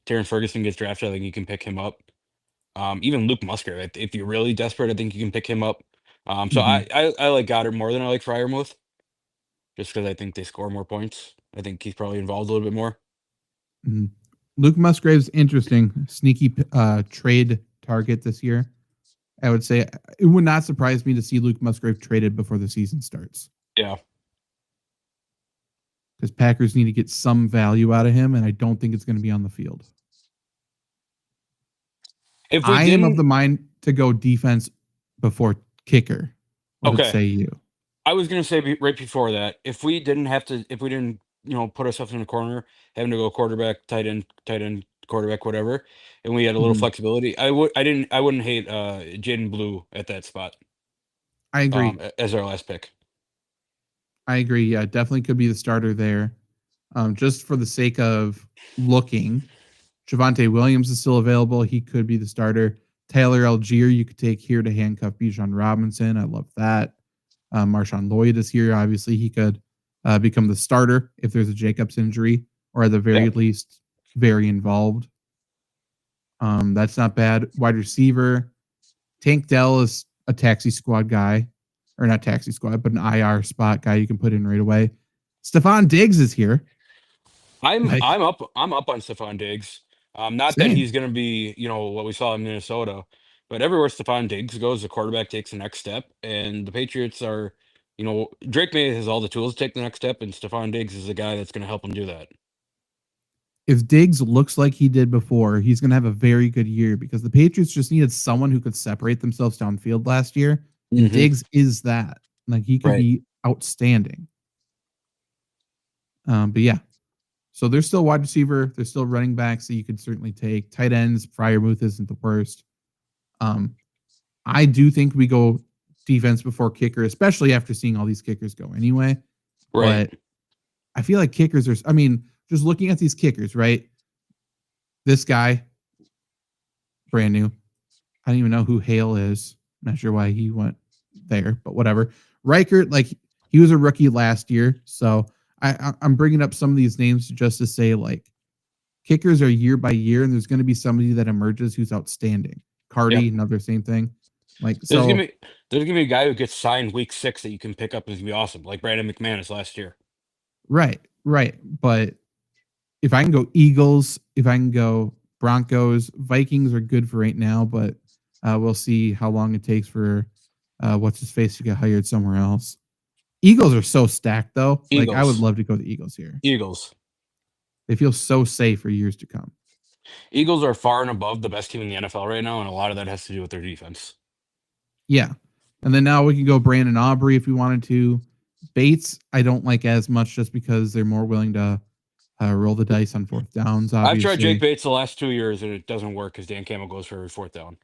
Speaker 3: Terrence Ferguson gets drafted. I think you can pick him up. Even Luke Musgrave, if you're really desperate, I think you can pick him up. So
Speaker 2: Mm-hmm.
Speaker 3: I like Goddard more than I like Fryermuth, just because I think they score more points. I think he's probably involved a little bit more.
Speaker 2: Mm-hmm. Luke Musgrave's interesting, sneaky trade target this year. I would say it would not surprise me to see Luke Musgrave traded before the season starts.
Speaker 3: Yeah.
Speaker 2: Because Packers need to get some value out of him, and I don't think it's going to be on the field.
Speaker 3: If we
Speaker 2: I am of
Speaker 3: didn't,
Speaker 2: the mind to go defense before kicker. What
Speaker 3: okay.
Speaker 2: say you?
Speaker 3: I was gonna say right before that, if we didn't put ourselves in a corner, having to go quarterback, tight end, quarterback, whatever, and we had a little
Speaker 2: Mm-hmm.
Speaker 3: flexibility, I wouldn't hate Jaden Blue at that spot.
Speaker 2: I agree.
Speaker 3: As our last pick.
Speaker 2: I agree. Yeah, definitely could be the starter there. Just for the sake of looking, Javonte Williams is still available. He could be the starter. Taylor Algier, you could take here to handcuff Bijan Robinson. I love that. Marshawn Lloyd is here. Obviously, he could become the starter if there's a Jacobs injury, or at the very
Speaker 3: Yeah.
Speaker 2: least, very involved. That's not bad. Wide receiver, Tank Dell is a taxi squad guy, or not taxi squad, but an IR spot guy you can put in right away. Stephon Diggs is here.
Speaker 3: I'm
Speaker 2: Like,
Speaker 3: I'm up I'm up on Stephon Diggs. Not that
Speaker 2: same.
Speaker 3: he's gonna be, what we saw in Minnesota, but everywhere Stephon Diggs goes, the quarterback takes the next step, and the Patriots are, Drake May has all the tools to take the next step, and Stephon Diggs is the guy that's gonna help him do that.
Speaker 2: if Diggs looks like he did before, he's going to have a very good year because the Patriots just needed someone who could separate themselves downfield last year. And Diggs is that. Like, he could
Speaker 3: Right.
Speaker 2: be outstanding. But yeah. So there's still wide receiver. There's still running backs that you could certainly take. Tight ends, Freiermuth isn't the worst. I do think we go defense before kicker, especially after seeing all these kickers go anyway.
Speaker 3: Right.
Speaker 2: But I feel like kickers are, I mean, just looking at these kickers, right? This guy, brand new. I don't even know who Hale is. I'm not sure why he went there, but whatever. Reichert, like, he was a rookie last year. So I'm bringing up some of these names just to say, like, kickers are year by year, and there's going to be somebody that emerges who's outstanding. Cardi, another same thing. Like,
Speaker 3: There's
Speaker 2: so
Speaker 3: gonna be a guy who gets signed week 6 that you can pick up and is gonna be awesome, like Brandon McManus last year.
Speaker 2: right. But if I can go Eagles, if I can go Broncos, Vikings are good for right now, but we'll see how long it takes for what's his face to get hired somewhere else. Eagles are so stacked though. Like, I would love to go to the Eagles here.
Speaker 3: Eagles.
Speaker 2: They feel so safe for years to come.
Speaker 3: Eagles are far and above the best team in the NFL right now, and a lot of that has to do with their defense.
Speaker 2: Yeah. And then now we can go Brandon Aubrey if we wanted to. Bates, I don't like as much just because they're more willing to roll the dice on fourth downs, obviously.
Speaker 3: I've tried Jake Bates the last 2 years, and it doesn't work because Dan Campbell goes for every fourth down.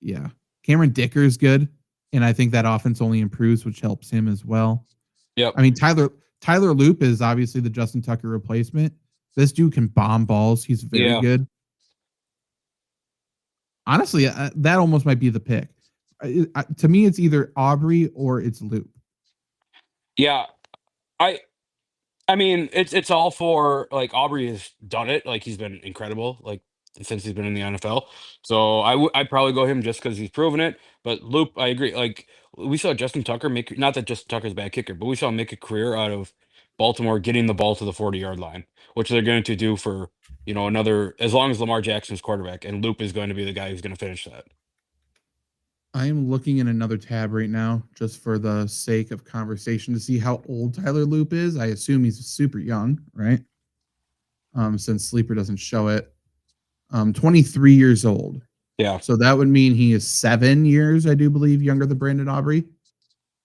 Speaker 2: Yeah. Cameron Dicker is good, and I think that offense only improves, which helps him as well.
Speaker 3: Yep.
Speaker 2: I mean, Tyler Loop is obviously the Justin Tucker replacement. This dude can bomb balls. He's very good. Honestly, that almost might be the pick. To me, it's either Aubrey or it's Loop.
Speaker 3: Yeah, I mean, it's all for, like, Aubrey has done it. Like, he's been incredible, like, since he's been in the NFL. So I'd probably go him just because he's proven it. But Loop, I agree. Like, we saw Justin Tucker make, not that Justin Tucker's a bad kicker, but we saw him make a career out of Baltimore getting the ball to the 40-yard line, which they're going to do for, another, as long as Lamar Jackson's quarterback, and Loop is going to be the guy who's going to finish that.
Speaker 2: I am looking in another tab right now just for the sake of conversation to see how old Tyler Loop is. I assume he's super young, right? Since Sleeper doesn't show it. 23 years old.
Speaker 3: Yeah.
Speaker 2: So that would mean he is 7 years, I do believe, younger than Brandon Aubrey.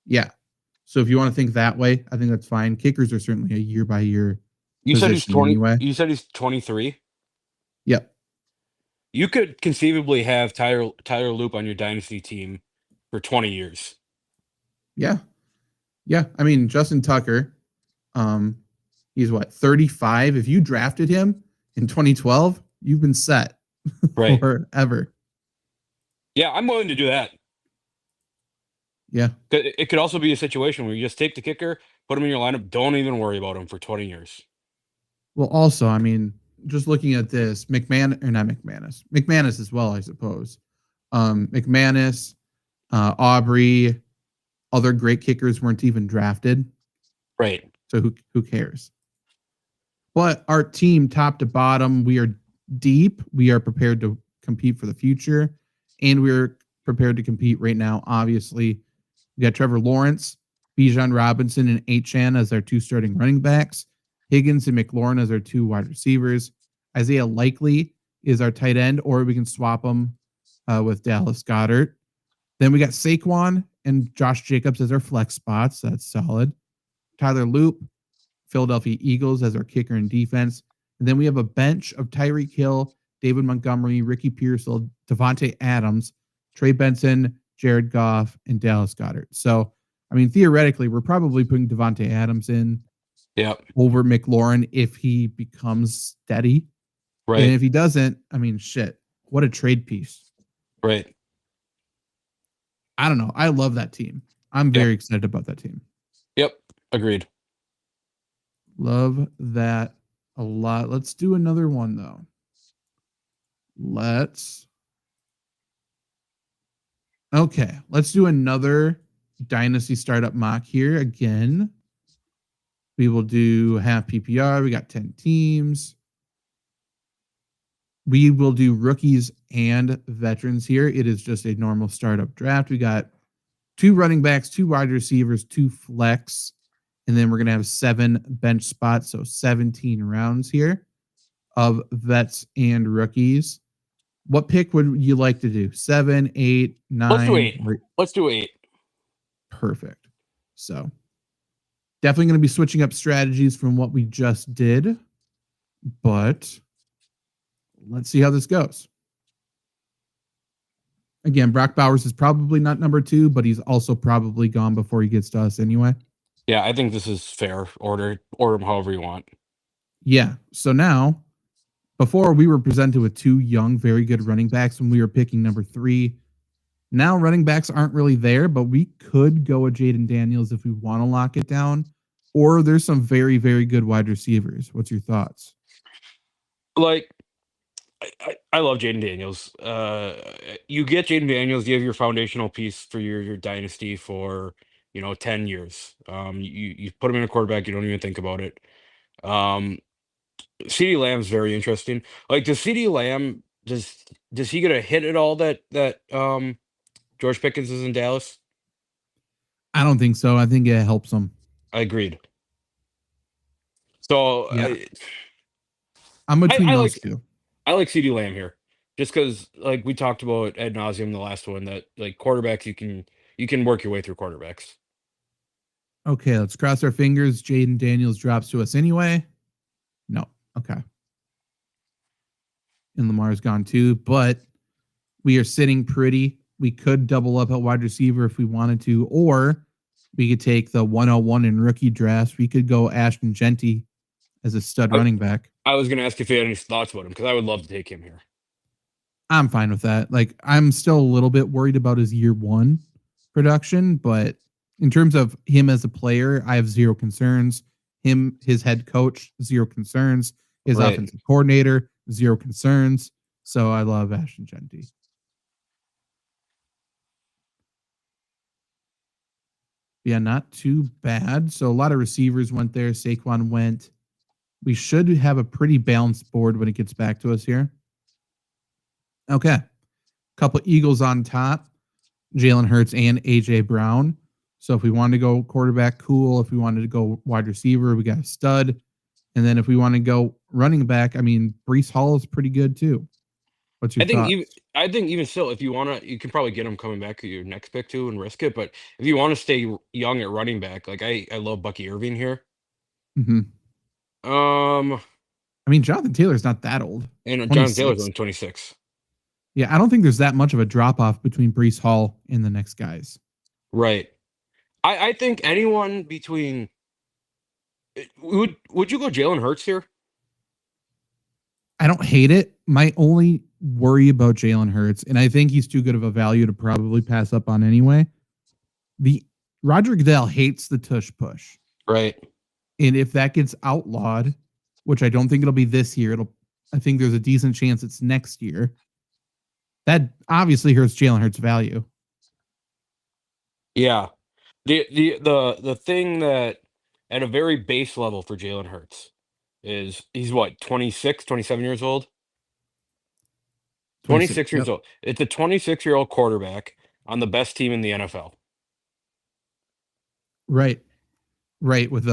Speaker 2: Yeah. So if you want to think that way, I think that's fine. Kickers are certainly a year by year.
Speaker 3: You said he's 20.
Speaker 2: Anyway.
Speaker 3: You said he's 23.
Speaker 2: Yep.
Speaker 3: You could conceivably have Tyler Loop on your dynasty team for 20 years.
Speaker 2: Yeah. Yeah. I mean, Justin Tucker, he's what, 35? If you drafted him in 2012, you've been set forever.
Speaker 3: Yeah, I'm willing to do that.
Speaker 2: Yeah.
Speaker 3: It could also be a situation where you just take the kicker, put him in your lineup, don't even worry about him for 20 years.
Speaker 2: Well, also, I mean, just looking at this, McManus as well, I suppose. McManus, Aubrey, other great kickers weren't even drafted.
Speaker 3: Right.
Speaker 2: So who cares? But our team, top to bottom, we are deep. We are prepared to compete for the future, and we're prepared to compete right now. Obviously, we got Trevor Lawrence, Bijan Robinson, and Achane as our 2 starting running backs. Higgins and McLaurin as our 2 wide receivers. Isaiah Likely is our tight end, or we can swap them with Dallas Goedert. Then we got Saquon and Josh Jacobs as our flex spots. That's solid. Tyler Loop, Philadelphia Eagles as our kicker and defense. And then we have a bench of Tyreek Hill, David Montgomery, Ricky Pearsall, Devontae Adams, Trey Benson, Jared Goff, and Dallas Goedert. So, I mean, theoretically, we're probably putting Devontae Adams in over McLaurin if he becomes steady.
Speaker 3: Right.
Speaker 2: And if he doesn't, I mean, shit, what a trade piece.
Speaker 3: Right.
Speaker 2: I don't know. I love that team. I'm very excited about that team.
Speaker 3: Yep. Agreed.
Speaker 2: Love that a lot. Let's do another one, though. Let's do another Dynasty startup mock here again. We will do half PPR. We got 10 teams. We will do rookies and veterans here. It is just a normal startup draft. We got 2 running backs, 2 wide receivers, 2 flex, and then we're going to have 7 bench spots, so 17 rounds here. of vets and rookies. What pick would you like to do? 7, 8, 9?
Speaker 3: Let's do 8. Let's do 8.
Speaker 2: Perfect. So definitely going to be switching up strategies from what we just did, but let's see how this goes. Again, Brock Bowers is probably not number 2, but he's also probably gone before he gets to us anyway.
Speaker 3: Yeah, I think this is fair. Order them however you want.
Speaker 2: Yeah. So now, before we were presented with 2 young, very good running backs when we were picking number 3. Now running backs aren't really there, but we could go with Jaden Daniels if we want to lock it down. Or there's some very, very good wide receivers. What's your thoughts?
Speaker 3: Like, I love Jaden Daniels. You get Jaden Daniels, you have your foundational piece for your dynasty for 10 years. You put him in a quarterback, you don't even think about it. CeeDee Lamb's very interesting. Like, does CeeDee Lamb does he get a hit at all that George Pickens is in Dallas?
Speaker 2: I don't think so. I think it helps him.
Speaker 3: I agreed. So
Speaker 2: yeah. I'm between those two.
Speaker 3: I like CeeDee Lamb here, just because like we talked about ad nauseum the last one, that like quarterbacks you can work your way through quarterbacks.
Speaker 2: Okay, let's cross our fingers. Jaden Daniels drops to us anyway. No. Okay. And Lamar's gone too, but we are sitting pretty. We could double up at wide receiver if we wanted to, or we could take the 101 in rookie drafts. We could go Ashton Genty as a stud running back.
Speaker 3: I was going to ask if you had any thoughts about him, because I would love to take him here.
Speaker 2: I'm fine with that. Like, I'm still a little bit worried about his year 1 production, but in terms of him as a player, I have zero concerns. His head coach, zero concerns. His offensive coordinator, zero concerns. So I love Ashton Genty. Yeah, not too bad. So a lot of receivers went there. Saquon went. We should have a pretty balanced board when it gets back to us here. Okay. Couple Eagles on top. Jalen Hurts and A.J. Brown. So if we wanted to go quarterback, cool. If we wanted to go wide receiver, we got a stud. And then if we want to go running back, I mean, Breece Hall is pretty good too. What's your thoughts?
Speaker 3: I think even still, if you want to, you can probably get him coming back at your next pick too and risk it. But if you want to stay young at running back, like I love Bucky Irving here.
Speaker 2: Mm-hmm. I mean, Jonathan Taylor's not that old.
Speaker 3: And Jonathan Taylor's only 26.
Speaker 2: Yeah, I don't think there's that much of a drop off between Breece Hall and the next guys.
Speaker 3: Right. I think anyone between. Would you go Jalen Hurts here?
Speaker 2: I don't hate it. My only worry about Jalen Hurts, and I think he's too good of a value to probably pass up on anyway. The Roger Goodell hates the tush push.
Speaker 3: Right.
Speaker 2: And if that gets outlawed, which I don't think it'll be this year, I think there's a decent chance it's next year. That obviously hurts Jalen Hurts' value.
Speaker 3: Yeah. The thing that at a very base level for Jalen Hurts is he's what, 26, 27 years old? 26 years old. It's a 26-year-old quarterback on the best team in the NFL.
Speaker 2: Right. With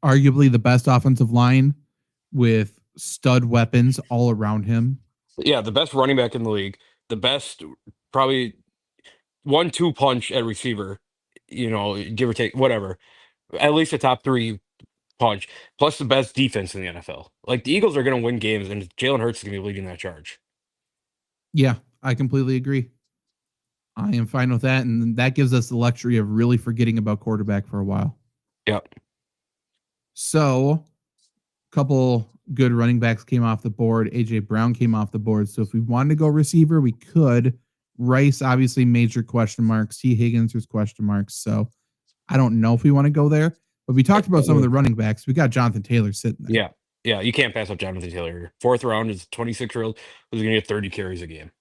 Speaker 2: arguably the best offensive line with stud weapons all around him.
Speaker 3: Yeah, the best running back in the league. The best, probably 1-2 punch at receiver, give or take, whatever. At least a top 3 punch, plus the best defense in the NFL. Like, the Eagles are going to win games, and Jalen Hurts is going to be leading that charge.
Speaker 2: Yeah, I completely agree. I am fine with that, and that gives us the luxury of really forgetting about quarterback for a while.
Speaker 3: Yep.
Speaker 2: So, a couple good running backs came off the board. A.J. Brown came off the board. So if we wanted to go receiver, we could. Rice, obviously, major question marks. T. Higgins, there's question marks. So I don't know if we want to go there. But we talked about some of the running backs. We got Jonathan Taylor sitting there.
Speaker 3: Yeah, you can't pass up Jonathan Taylor. 4th round is 26-year-old who's going to get 30 carries a game.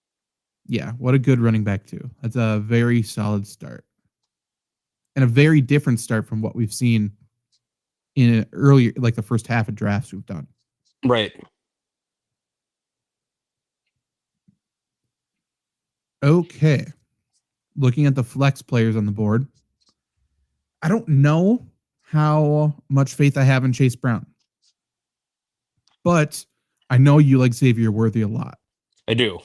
Speaker 2: Yeah, what a good running back, too. That's a very solid start. And a very different start from what we've seen in earlier, like the first half of drafts we've done.
Speaker 3: Right.
Speaker 2: Okay. Looking at the flex players on the board, I don't know how much faith I have in Chase Brown, but I know you like Xavier Worthy a lot.
Speaker 3: I do.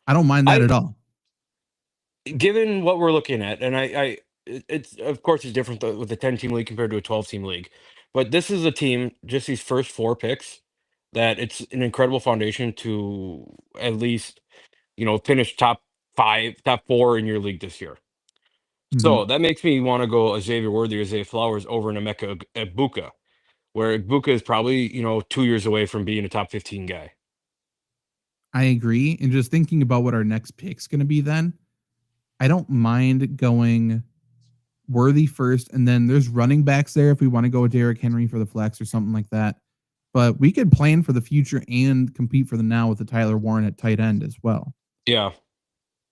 Speaker 2: I don't mind that at all.
Speaker 3: Given what we're looking at, and it's of course it's different with a 10-team league compared to a 12-team league, but this is a team, just these first 4 picks, that it's an incredible foundation to at least finish top 5, top 4 in your league this year.
Speaker 2: Mm-hmm.
Speaker 3: So that makes me want to go a Xavier Worthy or Zay Flowers over an Emeka Egbuka, where Egbuka is probably 2 years away from being a top 15 guy.
Speaker 2: I agree. And just thinking about what our next pick's going to be then, I don't mind going Worthy first, and then there's running backs there if we want to go with Derrick Henry for the flex or something like that. But we could plan for the future and compete for the now with the Tyler Warren at tight end as well.
Speaker 3: Yeah.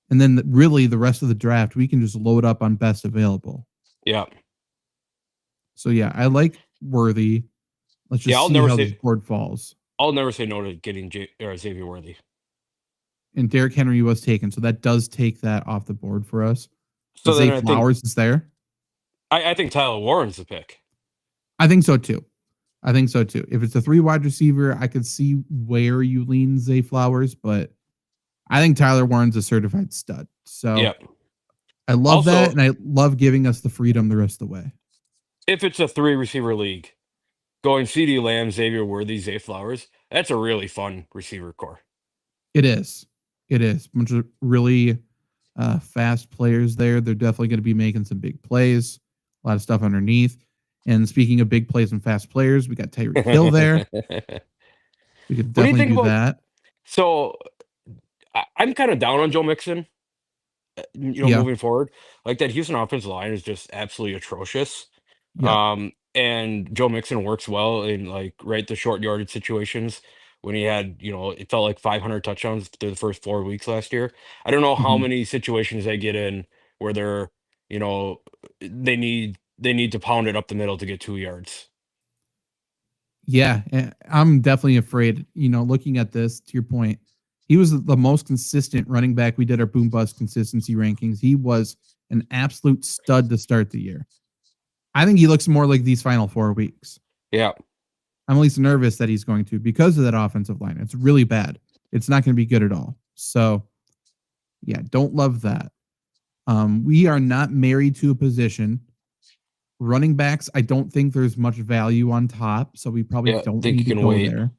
Speaker 2: And then really the rest of the draft, we can just load up on best available.
Speaker 3: Yeah.
Speaker 2: So yeah, I like Worthy. Let's just see how this board falls.
Speaker 3: I'll never say no to getting Xavier Worthy.
Speaker 2: And Derrick Henry was taken, so that does take that off the board for us.
Speaker 3: So
Speaker 2: Zay Flowers is there.
Speaker 3: I think Tyler Warren's the pick.
Speaker 2: I think so too. If it's a 3 wide receiver, I could see where you lean Zay Flowers, but I think Tyler Warren's a certified stud. So
Speaker 3: yeah.
Speaker 2: I love that, and I love giving us the freedom the rest of the way.
Speaker 3: If it's a 3 receiver league, going CeeDee Lamb, Xavier Worthy, Zay Flowers, that's a really fun receiver core.
Speaker 2: It is. A bunch of really fast players there. They're definitely going to be making some big plays, a lot of stuff underneath. And speaking of big plays and fast players, we got Tyreek Hill there. We could definitely do that.
Speaker 3: So I'm kind of down on Joe Mixon, moving forward. Like, that Houston offensive line is just absolutely atrocious.
Speaker 2: Yeah.
Speaker 3: And Joe Mixon works well in the short yardage situations when he had, it felt like 500 touchdowns through the first 4 weeks last year. I don't know how many situations they get in where they're, they need to pound it up the middle to get 2 yards.
Speaker 2: Yeah, I'm definitely afraid, looking at this, to your point, he was the most consistent running back. We did our boom bust consistency rankings. He was an absolute stud to start the year. I think he looks more like these final 4 weeks.
Speaker 3: Yeah.
Speaker 2: I'm at least nervous that he's going to, because of that offensive line. It's really bad. It's not going to be good at all. So, yeah, don't love that. We are not married to a position. Running backs, I don't think there's much value on top, so we probably don't need to go there.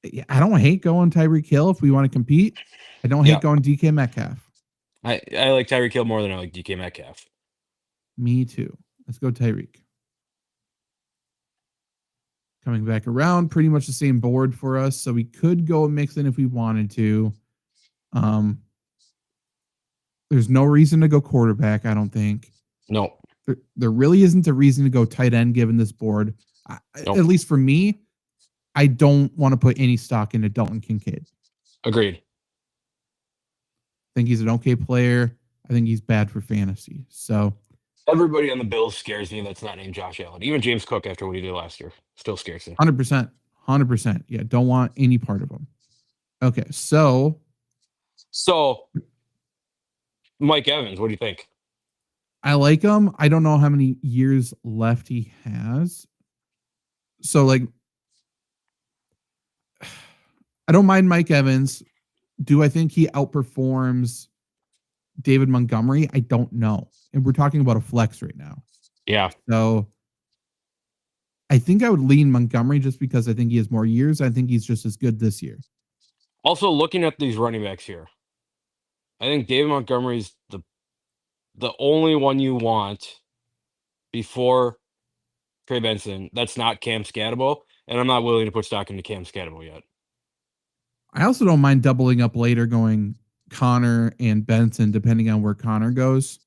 Speaker 2: Yeah, I don't hate going Tyreek Hill if we want to compete. I don't hate going DK Metcalf.
Speaker 3: I like Tyreek Hill more than I like DK Metcalf.
Speaker 2: Me too. Let's go Tyreek. Coming back around, pretty much the same board for us, so we could go Mixon if we wanted to. There's no reason to go quarterback, I don't think.
Speaker 3: No.
Speaker 2: There really isn't a reason to go tight end given this board. At least for me, I don't want to put any stock into Dalton Kincaid.
Speaker 3: Agreed.
Speaker 2: I think he's an okay player. I think he's bad for fantasy. So
Speaker 3: everybody on the Bills scares me that's not named Josh Allen. Even James Cook, after what he did last year, still scares me.
Speaker 2: 100%. Yeah, don't want any part of him. Okay, so
Speaker 3: Mike Evans, what do you think?
Speaker 2: I like him. I don't know how many years left he has. So, I don't mind Mike Evans. Do I think he outperforms David Montgomery? I don't know. And we're talking about a flex right now.
Speaker 3: Yeah.
Speaker 2: So I think I would lean Montgomery just because I think he has more years. I think he's just as good this year.
Speaker 3: Also, looking at these running backs here, I think David Montgomery's the only one you want before Trey Benson that's not Cam Scatterbo, and I'm not willing to put stock into Cam Scatterbo yet.
Speaker 2: I also don't mind doubling up later, going Connor and Benson, depending on where Connor goes.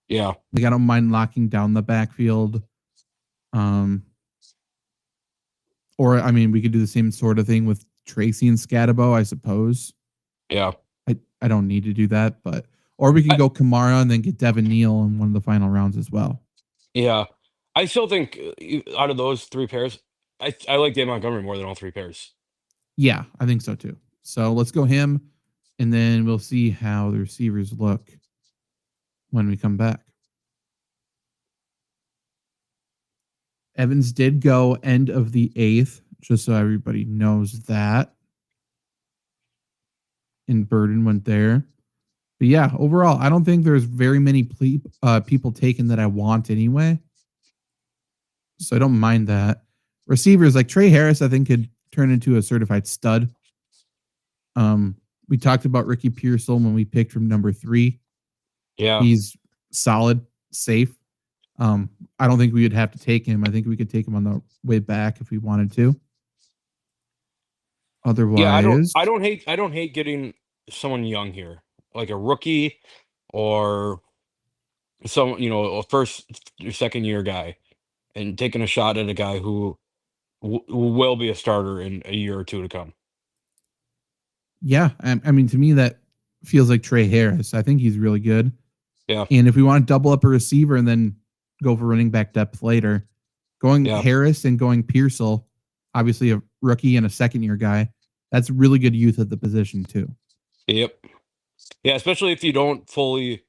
Speaker 3: Yeah.
Speaker 2: I don't mind locking down the backfield. Or, we could do the same sort of thing with Tracy and Scatterbo, I suppose.
Speaker 3: Yeah.
Speaker 2: I don't need to do that, or we can go Kamara and then get Devin Neal in one of the final rounds as well.
Speaker 3: Yeah. I still think out of those 3 pairs, I like David Montgomery more than all 3 pairs.
Speaker 2: Yeah, I think so too. So let's go him, and then we'll see how the receivers look when we come back. Evans did go end of the 8th. just so everybody knows that. And Burden went there. But yeah, overall, I don't think there's very many people taken that I want anyway. So I don't mind that. Receivers like Trey Harris, I think could turn into a certified stud. We talked about Ricky Pearsall when we picked from number 3.
Speaker 3: Yeah.
Speaker 2: He's solid, safe. I don't think we would have to take him. I think we could take him on the way back if we wanted to. Otherwise,
Speaker 3: yeah, I don't hate getting someone young here, like a rookie or some, a first or second year guy, and taking a shot at a guy who will be a starter in a year or two to come.
Speaker 2: yeah, I mean, to me, that feels like Trey Harris. I think he's really good.
Speaker 3: Yeah.
Speaker 2: And if we want to double up a receiver and then go for running back depth later, going Harris and going Pearsall, obviously a rookie and a second year guy, that's really good youth at the position too.
Speaker 3: Yep. Yeah, especially if you don't fully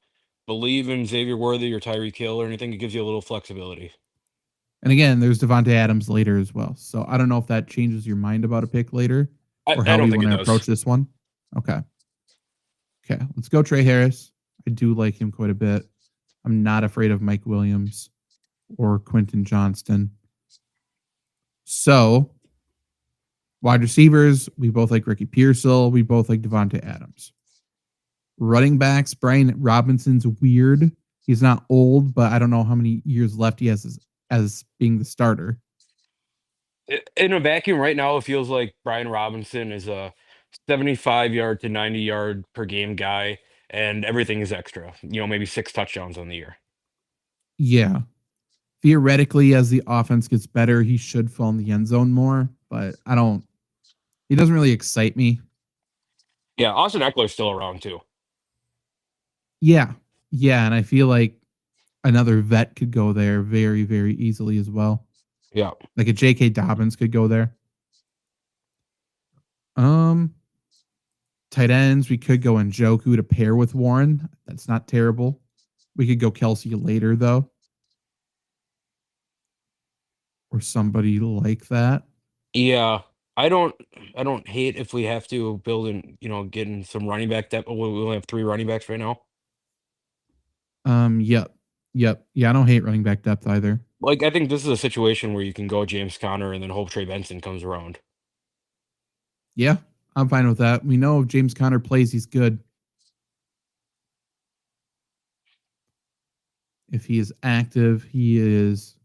Speaker 3: believe in Xavier Worthy or Tyreek Hill or anything, it gives you a little flexibility.
Speaker 2: And again, there's Devontae Adams later as well. So I don't know if that changes your mind about a pick later or how we want to approach this one. Okay. Okay. Let's go Trey Harris. I do like him quite a bit. I'm not afraid of Mike Williams or Quentin Johnston. So wide receivers, we both like Ricky Pearsall. We both like Devontae Adams. Running backs, Brian Robinson's weird. He's not old, but I don't know how many years left he has as being the starter.
Speaker 3: In a vacuum right now, it feels like Brian Robinson is a 75-yard to 90-yard per game guy, and everything is extra. Maybe 6 touchdowns on the year.
Speaker 2: Yeah. Theoretically, as the offense gets better, he should fall in the end zone more, but he doesn't really excite me.
Speaker 3: Yeah, Austin Eckler's still around too.
Speaker 2: Yeah. Yeah, and I feel like another vet could go there very, very easily as well.
Speaker 3: Yeah.
Speaker 2: Like a J.K. Dobbins could go there. Tight ends, we could go Njoku to pair with Warren. That's not terrible. We could go Kelsey later, though. Or somebody like that.
Speaker 3: Yeah. I don't hate if we have to build in, getting some running back depth. We only have 3 running backs right now.
Speaker 2: Yep. Yeah, I don't hate running back depth either.
Speaker 3: Like, I think this is a situation where you can go James Conner and then hope Trey Benson comes around.
Speaker 2: Yeah, I'm fine with that. We know if James Conner plays, he's good. If he is active, he is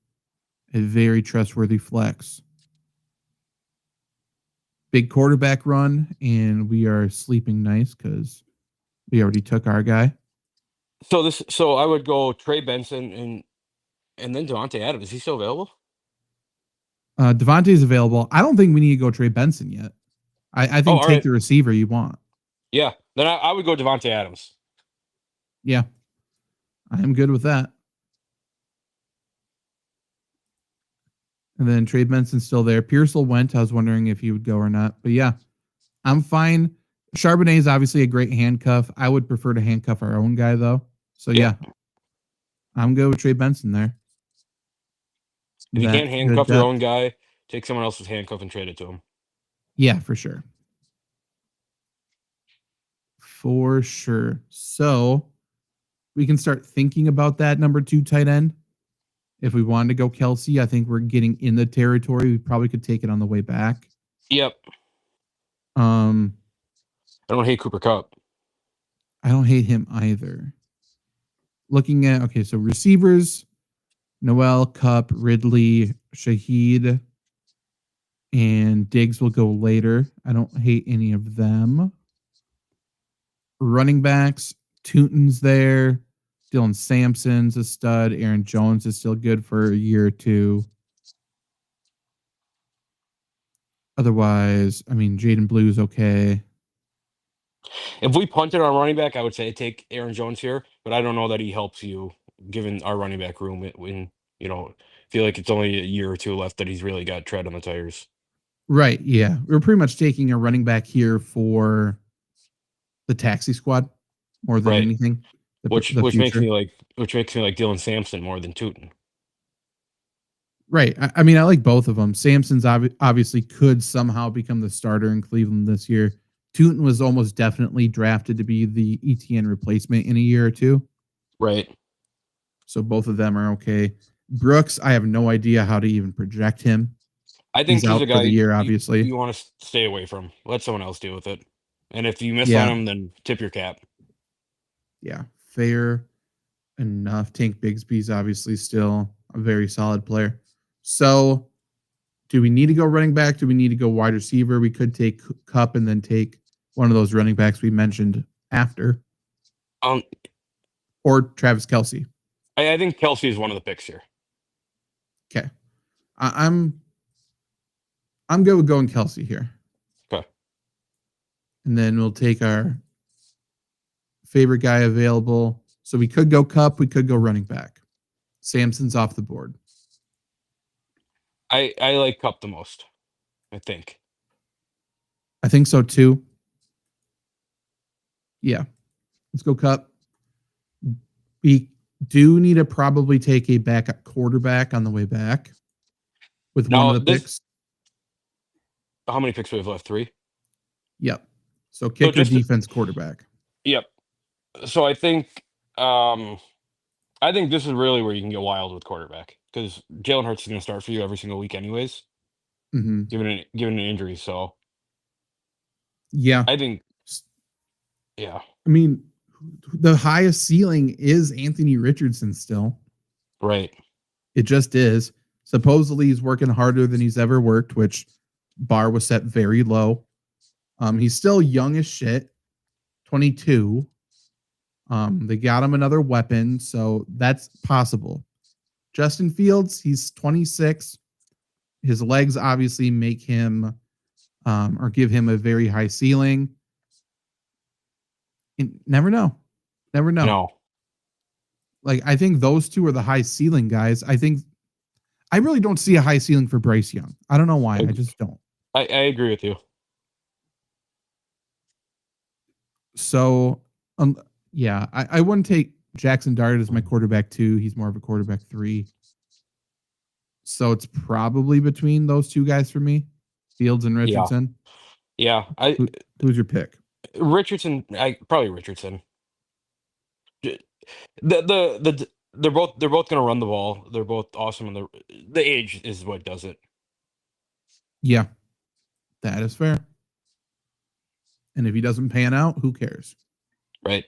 Speaker 2: a very trustworthy flex. Big quarterback run, and we are sleeping nice because we already took our guy.
Speaker 3: So I would go Trey Benson and then Devontae Adams. Is he still available?
Speaker 2: Devontae is available. I don't think we need to go Trey Benson yet. I think take the receiver you want.
Speaker 3: Yeah, then I would go Devontae Adams.
Speaker 2: Yeah, I am good with that. And then Trey Benson's still there. Pearsall went. I was wondering if he would go or not. But yeah, I'm fine. Charbonnet is obviously a great handcuff. I would prefer to handcuff our own guy, though. So yeah, I'm good with Trey Benson there.
Speaker 3: If you can't handcuff your own guy, take someone else's handcuff and trade it to him.
Speaker 2: Yeah, for sure. For sure. So we can start thinking about that number 2 tight end. If we wanted to go Kelsey, I think we're getting in the territory. We probably could take it on the way back.
Speaker 3: Yep.
Speaker 2: I
Speaker 3: don't hate Cooper Kupp.
Speaker 2: I don't hate him either. Looking at, okay, so receivers, Noel, Kupp, Ridley, Shaheed, and Diggs will go later. I don't hate any of them. Running backs, Tootin's there. Dylan Sampson's a stud. Aaron Jones is still good for a year or two. Otherwise, I mean, Jaden Blue's okay.
Speaker 3: If we punted on running back, I would say take Aaron Jones here, but I don't know that he helps you given our running back room when, feel like it's only a year or 2 left that he's really got tread on the tires.
Speaker 2: Right, yeah. We're pretty much taking a running back here for the taxi squad more than anything.
Speaker 3: Which makes me like Dylan Sampson more than Tootin.
Speaker 2: Right. I mean, I like both of them. Samson's obviously could somehow become the starter in Cleveland this year. Tootin was almost definitely drafted to be the ETN replacement in a year or two.
Speaker 3: Right.
Speaker 2: So both of them are okay. Brooks, I have no idea how to even project him.
Speaker 3: I think he's a
Speaker 2: out for
Speaker 3: guy
Speaker 2: the year, obviously.
Speaker 3: you want to stay away from. Let someone else deal with it. And if you miss
Speaker 2: Yeah.
Speaker 3: on him, then tip your cap.
Speaker 2: Yeah. Fair enough. Tank Bigsby's obviously still a very solid player. So do we need to go running back? Do we need to go wide receiver? We could take Cup and then take one of those running backs we mentioned after. Or Travis Kelce.
Speaker 3: I think Kelce is one of the picks here.
Speaker 2: Okay. I'm good with going Kelce here.
Speaker 3: Okay.
Speaker 2: And then we'll take our favorite guy available. So we could go Cup, we could go running back. Samson's off the board.
Speaker 3: I like Cup the most, I think.
Speaker 2: I think so too. Yeah. Let's go Cup. We do need to probably take a backup quarterback on the way back with one of the picks.
Speaker 3: How many picks do we have left? 3?
Speaker 2: Yep. So kicker, defense, quarterback.
Speaker 3: Yep. So I think this is really where you can get wild with quarterback because Jalen Hurts is going to start for you every single week, anyways.
Speaker 2: Mm-hmm.
Speaker 3: Given an injury, so
Speaker 2: yeah,
Speaker 3: I think, yeah.
Speaker 2: I mean, the highest ceiling is Anthony Richardson still.
Speaker 3: Right.
Speaker 2: It just is. Supposedly he's working harder than he's ever worked, which bar was set very low. He's still young as shit, 22. They got him another weapon, so that's possible. Justin Fields, he's 26. His legs obviously make him or give him a very high ceiling. And never know. Never know.
Speaker 3: No.
Speaker 2: Like, I think those two are the high ceiling guys. I really don't see a high ceiling for Bryce Young. I don't know why. I just don't.
Speaker 3: I agree with you.
Speaker 2: So, yeah, I wouldn't take Jackson Dart as my quarterback 2. He's more of a quarterback 3. So it's probably between those two guys for me, Fields and Richardson.
Speaker 3: Yeah.
Speaker 2: Who's your pick?
Speaker 3: Richardson. Probably Richardson. They're both going to run the ball. They're both awesome, and the age is what does it.
Speaker 2: Yeah, that is fair. And if he doesn't pan out, who cares?
Speaker 3: Right.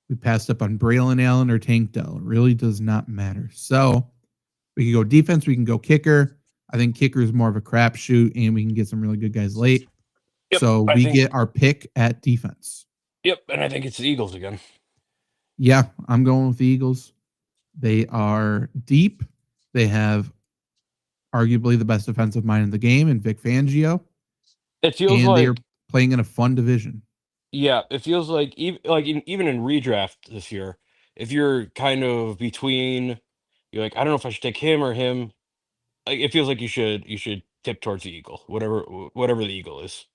Speaker 2: We passed up on Braylon Allen or Tank Dell. It really does not matter. So we can go defense. We can go kicker. I think kicker is more of a crapshoot, and we can get some really good guys late. Yep, so we get our pick at defense.
Speaker 3: Yep, and I think it's the Eagles again.
Speaker 2: Yeah, I'm going with the Eagles. They are deep. They have arguably the best defensive mind in the game in Vic Fangio.
Speaker 3: It feels like
Speaker 2: they're playing in a fun division.
Speaker 3: Yeah, it feels like even in redraft this year, if you're kind of between, you're like, I don't know if I should take him or him. Like, it feels like you should tip towards the Eagle, whatever the Eagle is.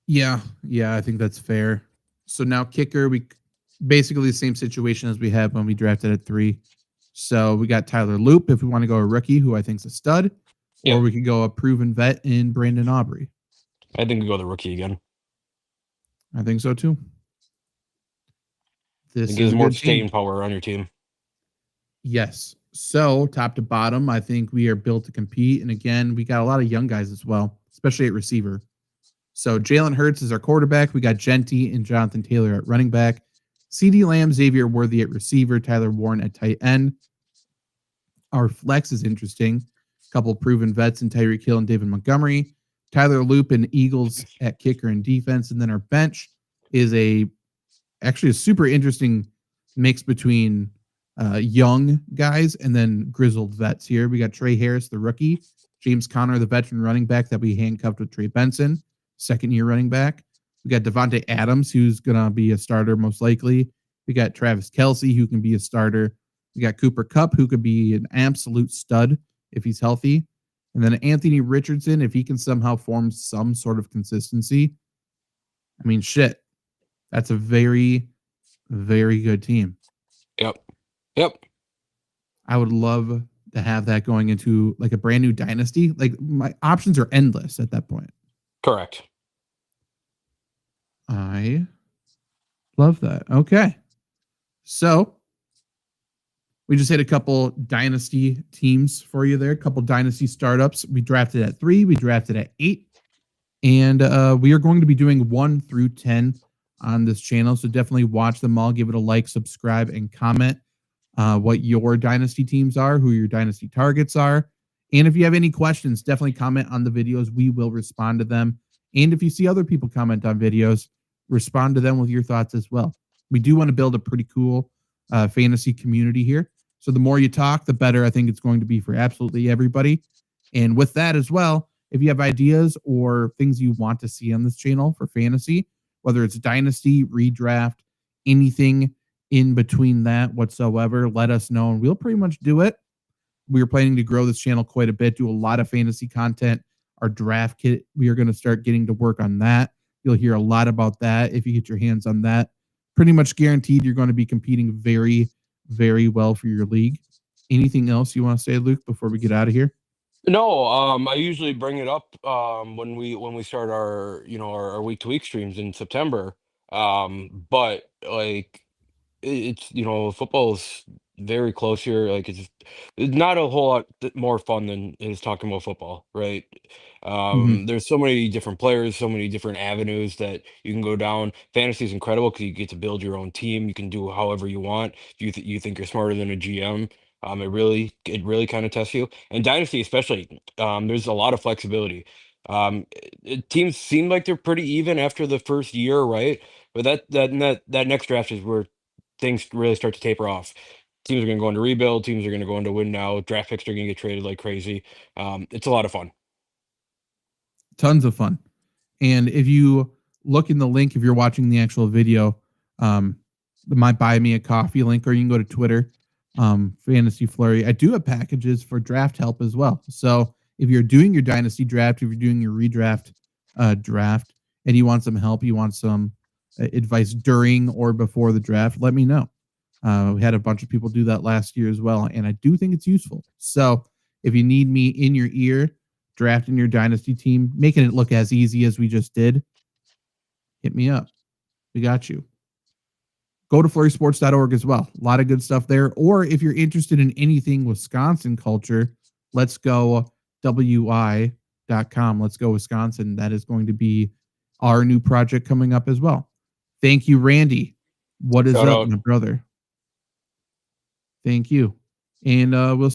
Speaker 2: Yeah, I think that's fair. So now kicker, we basically the same situation as we had when we drafted at 3. So we got Tyler Loop if we want to go a rookie who I think is a stud, or we could go a proven vet in Brandon Aubrey.
Speaker 3: I think we go the rookie again.
Speaker 2: I think so too.
Speaker 3: This gives more staying power on your team.
Speaker 2: Yes. So top to bottom, I think we are built to compete. And again, we got a lot of young guys as well, especially at receiver. So Jalen Hurts is our quarterback. We got Genty and Jonathan Taylor at running back. CeeDee Lamb, Xavier Worthy at receiver, Tyler Warren at tight end. Our flex is interesting. A couple proven vets in Tyreek Hill and David Montgomery. Tyler Loop and Eagles at kicker and defense. And then our bench is actually a super interesting mix between young guys and then grizzled vets here. We got Trey Harris, the rookie. James Conner, the veteran running back that we handcuffed with Trey Benson, second-year running back. We got Devontae Adams, who's going to be a starter most likely. We got Travis Kelce, who can be a starter. We got Cooper Kupp, who could be an absolute stud if he's healthy. And then Anthony Richardson, if he can somehow form some sort of consistency. I mean, shit. That's a very, very good team.
Speaker 3: Yep.
Speaker 2: I would love to have that going into like a brand new dynasty. Like my options are endless at that point.
Speaker 3: Correct.
Speaker 2: I love that. Okay. So we just hit a couple dynasty teams for you there, a couple dynasty startups. We drafted at 3, we drafted at 8, and we are going to be doing 1 through 10 on this channel. So definitely watch them all, give it a like, subscribe, and comment what your dynasty teams are, who your dynasty targets are. And if you have any questions, definitely comment on the videos. We will respond to them. And if you see other people comment on videos, respond to them with your thoughts as well. We do want to build a pretty cool fantasy community here. So the more you talk, the better I think it's going to be for absolutely everybody. And with that as well, if you have ideas or things you want to see on this channel for fantasy, whether it's dynasty, redraft, anything in between that whatsoever, let us know and we'll pretty much do it. We are planning to grow this channel quite a bit, do a lot of fantasy content. Our draft kit, we are going to start getting to work on that. You'll hear a lot about that if you get your hands on that. Pretty much guaranteed you're going to be competing very, very well for your league. Anything else you want to say, Luke, before we get out of here?
Speaker 3: No, I usually bring it up when we start our our week-to-week streams in September. But like it's football is very close here. Like it's not a whole lot more fun than is talking about football, right?
Speaker 2: Mm-hmm.
Speaker 3: There's so many different players, so many different avenues that you can go down. Fantasy is incredible because you get to build your own team. You can do however you want. If you think you're smarter than a GM, it really kind of tests you. And Dynasty especially, there's a lot of flexibility. Teams seem like they're pretty even after the first year, right? But that next draft is where things really start to taper off. Teams are going to go into rebuild. Teams are going to go into win now. Draft picks are going to get traded like crazy. It's a lot of fun.
Speaker 2: Tons of fun. And if you look in the link, if you're watching the actual video, my buy me a coffee link, or you can go to Twitter, Fantasy Flurry. I do have packages for draft help as well. So if you're doing your dynasty draft, if you're doing your redraft draft, and you want some help, you want some advice during or before the draft, let me know. We had a bunch of people do that last year as well, and I do think it's useful. So if you need me in your ear, drafting your dynasty team, making it look as easy as we just did, hit me up. We got you. Go to flurrysports.org as well. A lot of good stuff there. Or if you're interested in anything Wisconsin culture, let's go wi.com. Let's go Wisconsin. That is going to be our new project coming up as well. Thank you, Randy. What is
Speaker 3: Shout
Speaker 2: up,
Speaker 3: out.
Speaker 2: my brother? Thank you. And we'll